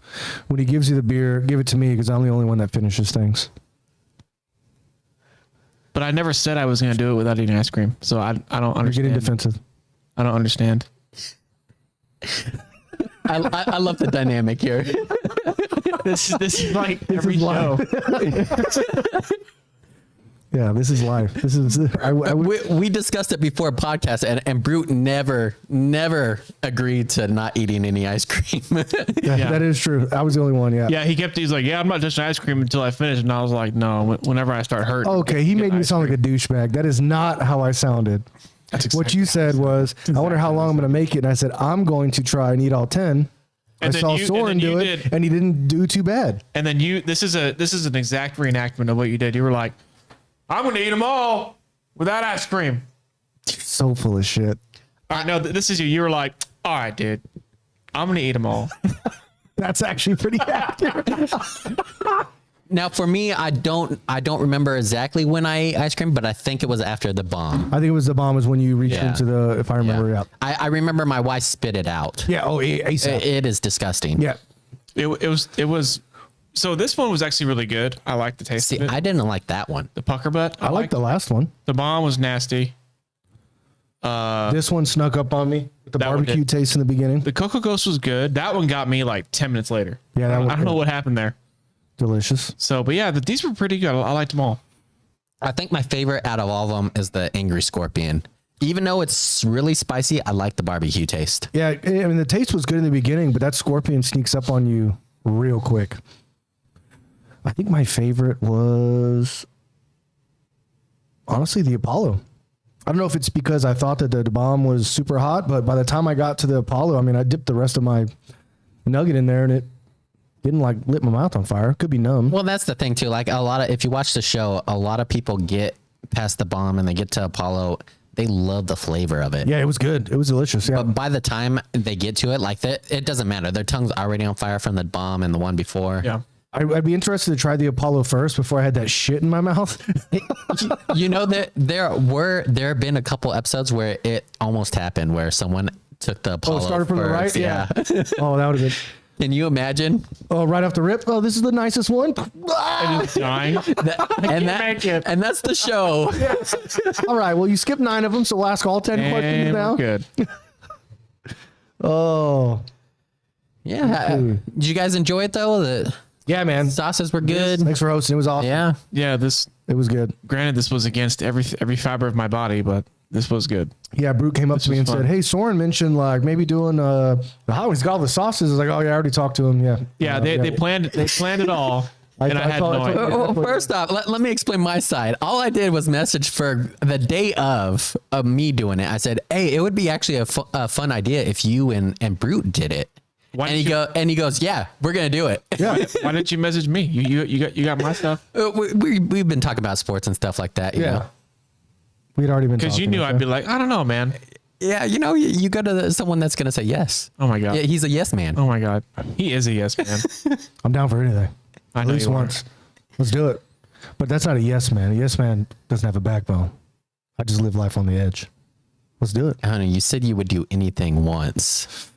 when he gives you the beer, give it to me because I'm the only one that finishes things. But I never said I was going to do it without eating ice cream, so I don't understand. You're getting defensive. I don't understand. I love the dynamic here. This is like every show. Yeah, this is life. This is We discussed it before a podcast, and Broot never agreed to not eating any ice cream. that is true. I was the only one. Yeah. Yeah, he's like, yeah, I'm not touching ice cream until I finish. And I was like, no, whenever I start hurting. Okay, he made me sound like a douchebag. That is not how I sounded. What you said was, I wonder how long I'm going to make it. And I said, I'm going to try and eat all 10. I saw Soren do it, and he didn't do too bad. And then this is an exact reenactment of what you did. You were like, I'm going to eat them all without ice cream. So full of shit. All right, no, this is you. You were like, all right, dude, I'm going to eat them all. That's actually pretty accurate. Now, for me, I don't remember exactly when I ate ice cream, but I think it was after the bomb. I think it was the bomb was when you reached into the, if I remember. Yeah. I remember my wife spit it out. Yeah. Oh, ASAP. It is disgusting. Yeah. It was. So this one was actually really good. I like the taste See, of it. I didn't like that one. The pucker butt. I like the last one. The bomb was nasty. This one snuck up on me with the That one barbecue did. taste in the beginning. The Cocoa Ghost was good. That one got me like 10 minutes later. Yeah, that I was don't know good. what happened there. Delicious. So, but yeah, these were pretty good. I liked them all. I think my favorite out of all of them is the Angry Scorpion. Even though it's really spicy, I like the barbecue taste. Yeah, I mean, the taste was good in the beginning, but that scorpion sneaks up on you real quick. I think my favorite was honestly the Apollo. I don't know if it's because I thought that the bomb was super hot, but by the time I got to the Apollo, I mean, I dipped the rest of my nugget in there and it didn't like lit my mouth on fire. Could be numb. Well, that's the thing too. Like if you watch the show, a lot of people get past the bomb and they get to Apollo. They love the flavor of it. Yeah, it was good. It was delicious. Yeah. But by the time they get to it, like that, it doesn't matter. Their tongue's already on fire from the bomb and the one before. Yeah. I'd be interested to try the Apollo first before I had that shit in my mouth. You know that there have been a couple episodes where it almost happened where someone took the Apollo. Oh, started from the right? first. Yeah. Oh, that would have been. Can you imagine? Oh, right off the rip. Oh, this is the nicest one. I was dying. And that's the show. All right. Well, you skipped 9 of them, so we'll ask all 10 questions And now. we're good. Oh, Yeah. Did you guys enjoy it though? The yeah, man. sauces were good. Thanks for hosting. It was awesome. Yeah. Yeah, It was good. granted, this was against every fiber of my body, but this was good. Yeah, Broot came up to me and was fun. said, "Hey, Soren mentioned like maybe doing he's got all the sauces." I was like, "Oh yeah, I already talked to him." Yeah. Yeah, they planned it all, and I had no idea. Well, first off, let me explain my side. All I did was message Ferg the day of me doing it. I said, "Hey, it would be actually a fun idea if you and Broot did it." Why And didn't he goes, "Yeah, we're gonna do it." Yeah. Why didn't you message me? You got my stuff We've been talking about sports and stuff like that. You Yeah. know? We'd already been because you talking, knew okay? I'd be like, I don't know, man. Yeah, you know, you go to someone that's gonna say yes. Oh my god. Yeah, he's a yes man. Oh my god. He is a yes man. I'm down for anything. I At know least you are. once. Let's do it. But that's not a yes man. A yes man doesn't have a backbone. I just live life on the edge. Let's do it. Honey, you said you would do anything once.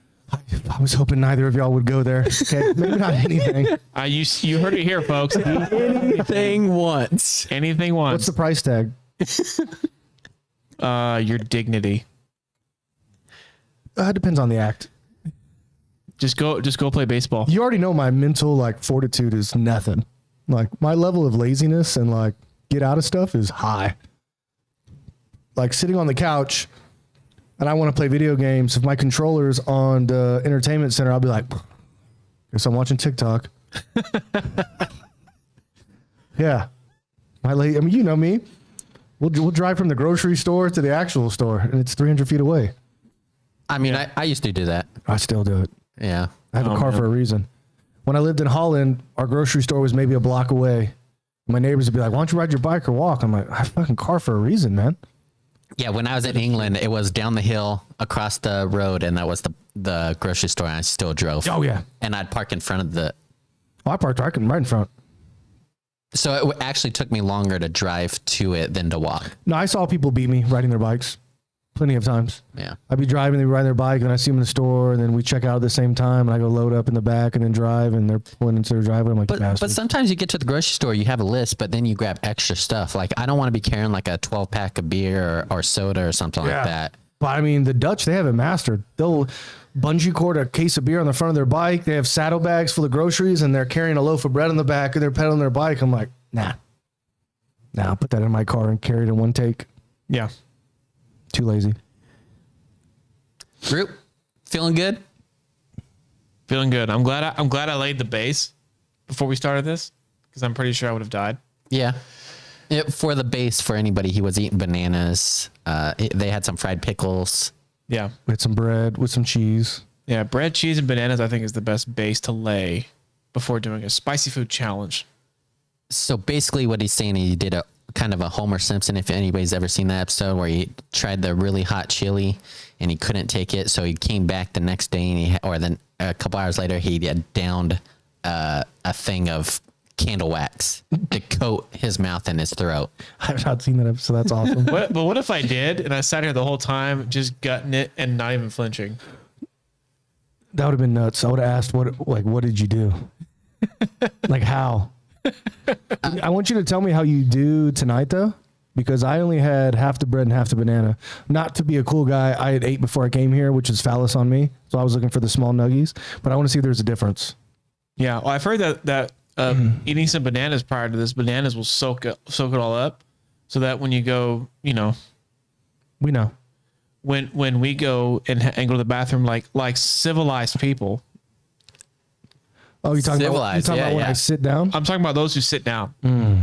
I was hoping neither of y'all would go there. Okay, maybe not anything. You heard it here, folks. Anything once. Anything What's once. the price tag? Your dignity. Depends on the act. Just go play baseball. You already know my mental like fortitude is nothing. Like my level of laziness and like get out of stuff is high. Like sitting on the couch and I want to play video games. If my controller's on the entertainment center, I'll be like, guess I'm watching TikTok. Yeah. I mean, you know me. We'll drive from the grocery store to the actual store and it's 300 feet away. I mean, I used to do that. I still do it. Yeah. I have a car for a reason. When I lived in Holland, our grocery store was maybe a block away. My neighbors would be like, why don't you ride your bike or walk? I'm like, I have a fucking car for a reason, man. Yeah, when I was in England, it was down the hill across the road, and that was the grocery store, and I still drove. Oh, yeah. And I'd park in front of the... Oh, I parked right in front. So it actually took me longer to drive to it than to walk. No, I saw people beat me riding their bikes plenty of times. Yeah. I'd be driving, they'd be riding their bike, and I see them in the store, and then we check out at the same time, and I go load up in the back and then drive, and they're pulling into their driveway. I'm like, But bastards. sometimes you get to the grocery store, you have a list, but then you grab extra stuff. Like, I don't want to be carrying like a 12-pack of beer or soda or something like that. But I mean, the Dutch, they have it mastered. They'll bungee cord a case of beer on the front of their bike. They have saddlebags full of groceries, and they're carrying a loaf of bread on the back, and they're pedaling their bike. I'm like, nah. Nah, I'll put that in my car and carry it in one take. Yeah. Too lazy. Broot, feeling good? Feeling good. I'm glad I laid the base before we started this because I'm pretty sure I would have died. Yeah. For the base, for anybody, he was eating bananas. They had some fried pickles. Yeah. With some bread, with some cheese. Yeah. Bread, cheese, and bananas, I think, is the best base to lay before doing a spicy food challenge. So basically what he's saying, he did a kind of a Homer Simpson, if anybody's ever seen that episode, where he tried the really hot chili and he couldn't take it. So he came back the next day and then a couple hours later, he had downed a thing of candle wax to coat his mouth and his throat. I've not seen that episode. That's awesome. But what if I did and I sat here the whole time just gutting it and not even flinching? That would have been nuts. I would have asked, what did you do? Like how? I want you to tell me how you do tonight, though, because I only had half the bread and half the banana. Not to be a cool guy, I had 8 before I came here, which is phallus on me. So I was looking for the small nuggies, but I want to see if there's a difference. Yeah. Well, I've heard that eating some bananas prior to this, bananas will soak it all up, so that when you go, We know. when we go and go to the bathroom like civilized people. Oh, you're talking Civilized, about when yeah. I sit down? I'm talking about those who sit down.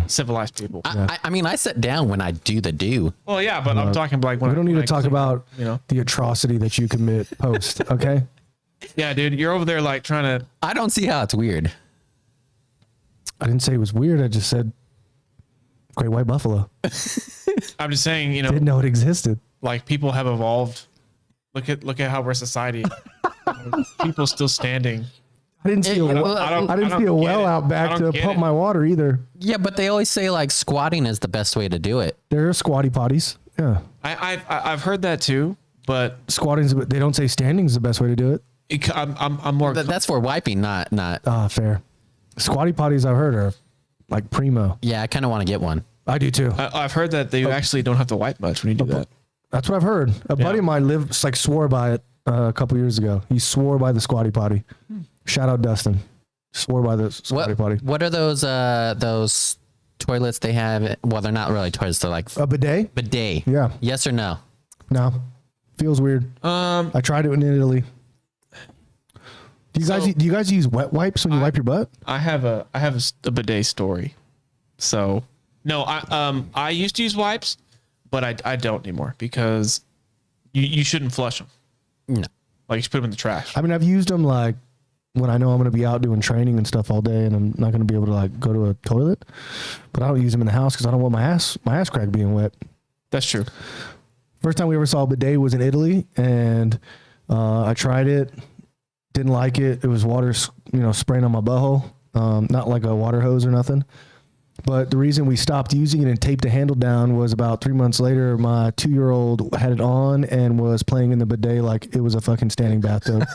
Civilized people. I mean, I sit down when I do the do. Well, yeah, but I'm talking like when We don't need when to talk about you know. the atrocity that you commit post, okay? Yeah, dude, you're over there like trying to. I don't see how it's weird. I didn't say it was weird. I just said great white buffalo. I'm just saying, Didn't know it existed. like people have evolved. Look at how we're society. People still standing. I didn't see I didn't see a well out back to pump my water either. Yeah, but they always say like squatting is the best way to do it. There are squatty potties. Yeah. I've heard that too, but Squatting's, they don't say standing is the best way to do it. I'm more. That's for wiping, not. Ah, fair. Squatty potties I've heard are like primo. Yeah, I kind of want to get one. I do too. I've heard that they actually don't have to wipe much when you do that. That's what I've heard. A buddy of mine swore by it a couple years ago. He swore by the squatty potty. Shout out Dustin. Swore by the squatty potty. What are those toilets they have? Well, they're not really toilets. They're like A bidet? bidet. Yeah. Yes or no? No. Feels weird. I tried it in Italy. Do you guys use wet wipes when you wipe your butt? I have a bidet story. So no, I used to use wipes, but I don't anymore because you shouldn't flush them. No. Like you should put them in the trash. I mean, I've used them like when I know I'm going to be out doing training and stuff all day, and I'm not going to be able to like go to a toilet. But I don't use them in the house because I don't want my ass crack being wet. That's true. First time we ever saw a bidet was in Italy, and I tried it. Didn't like it. It was water, spraying on my butthole. Not like a water hose or nothing. But the reason we stopped using it and taped the handle down was about 3 months later, my 2-year-old had it on and was playing in the bidet like it was a fucking standing bathtub.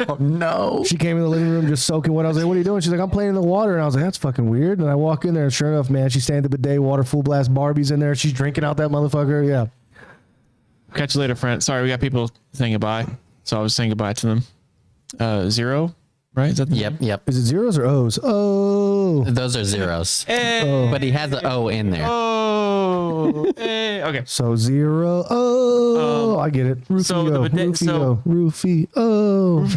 Oh, no. She came in the living room just soaking wet. I was like, what are you doing? She's like, I'm playing in the water. And I was like, that's fucking weird. And I walk in there and sure enough, man, she's standing at the bidet, water full blast, Barbie's in there. She's drinking out that motherfucker. Yeah. Catch you later, friend. Sorry, we got people saying goodbye. So I was saying goodbye to them. Zero, right? Is that the name? Yep. Is it zeros or O's? Oh. Those are zeros. Hey. But he has the O in there. Oh. Hey. Okay. So 0. Oh, I get it. Rufio. so the bidet- so- Rufio.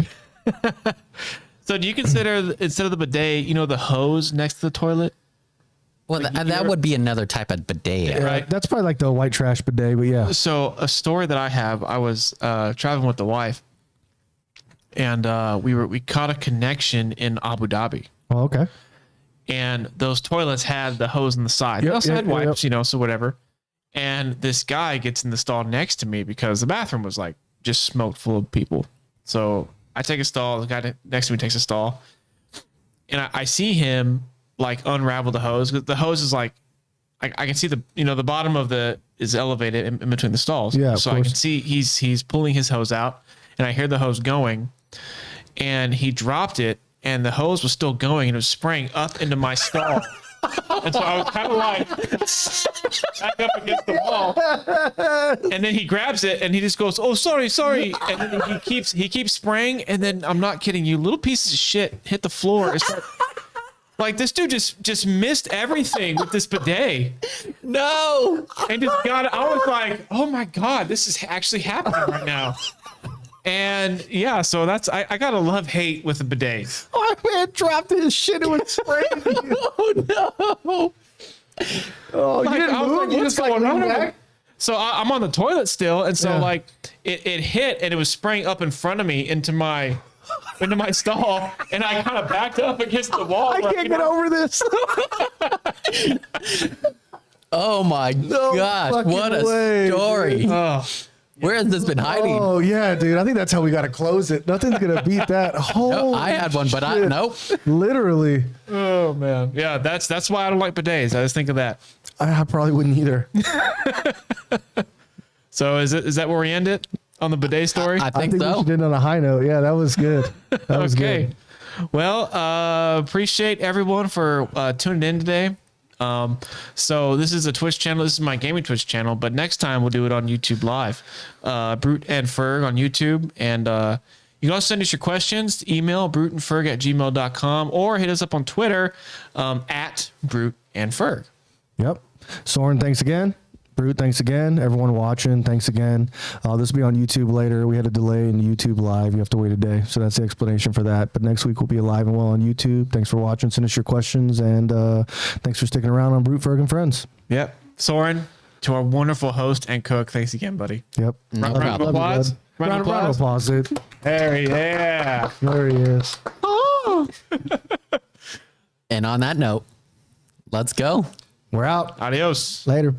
So do you consider instead of the bidet, the hose next to the toilet? Well, that would be another type of bidet. Yeah, Right. that's probably like the white trash bidet, but yeah. So a story that I have, I was traveling with the wife, and we caught a connection in Abu Dhabi, Oh, okay. and those toilets had the hose on the side. They Yep, also yep, had wipes, so whatever. And this guy gets in the stall next to me because the bathroom was like just smoked full of people. So I take a stall. The guy next to me takes a stall, and I see him like unravel the hose because the hose is like I can see the bottom of is elevated in between the stalls. Yeah, so of I can course. see he's pulling his hose out, and I hear the hose going, and he dropped it, and the hose was still going, and it was spraying up into my stall. And so I was kind of like back up against the wall, and then he grabs it and he just goes, "Oh, sorry," and then he keeps spraying, and then I'm not kidding you, little pieces of shit hit the floor and start Like this dude just missed everything with this bidet No. and just got it. I was like, oh my God, this is actually happening right now. And yeah, so that's, I gotta love hate with the bidets. My man dropped his shit and was spraying. Oh no. Oh, Like, you didn't I was move. like, You what's just like going on? leaned back. So I'm on the toilet still, and so Yeah. like it hit and it was spraying up in front of me into my stall, and I kind of backed up against the wall. I can't get over this. Oh my gosh. fucking What a way, story. Oh, Where has this been hiding? Oh yeah, dude. I think that's how we got to close it. Nothing's gonna beat that. No, I had one, but shit. nope. Literally, oh man, yeah. That's why I don't like bidets. I just think of that. I probably wouldn't either. So is that where we end it on the bidet story? I I think think we so. should end on a high note. Yeah, that was good. That was Okay. good. Well, appreciate everyone for tuning in today. So this is a Twitch channel. This is my gaming Twitch channel, but next time we'll do it on YouTube Live. Broot and Ferg on YouTube. And you can also send us your questions. Email brootandferg@gmail.com or hit us up on Twitter at Broot and Ferg. Yep. Soren, thanks again. Broot, thanks again. Everyone watching, thanks again. This will be on YouTube later. We had a delay in YouTube Live. You have to wait a day. So that's the explanation for that. But next week we'll be live and well on YouTube. Thanks for watching. Send us your questions. And thanks for sticking around on Broot, Ferg, and Friends. Yep. Soren, to our wonderful host and cook, thanks again, buddy. Yep. No Round of problem. applause. Round of applause, dude. There There he is. And on that note, let's go. We're out. Adios. Later.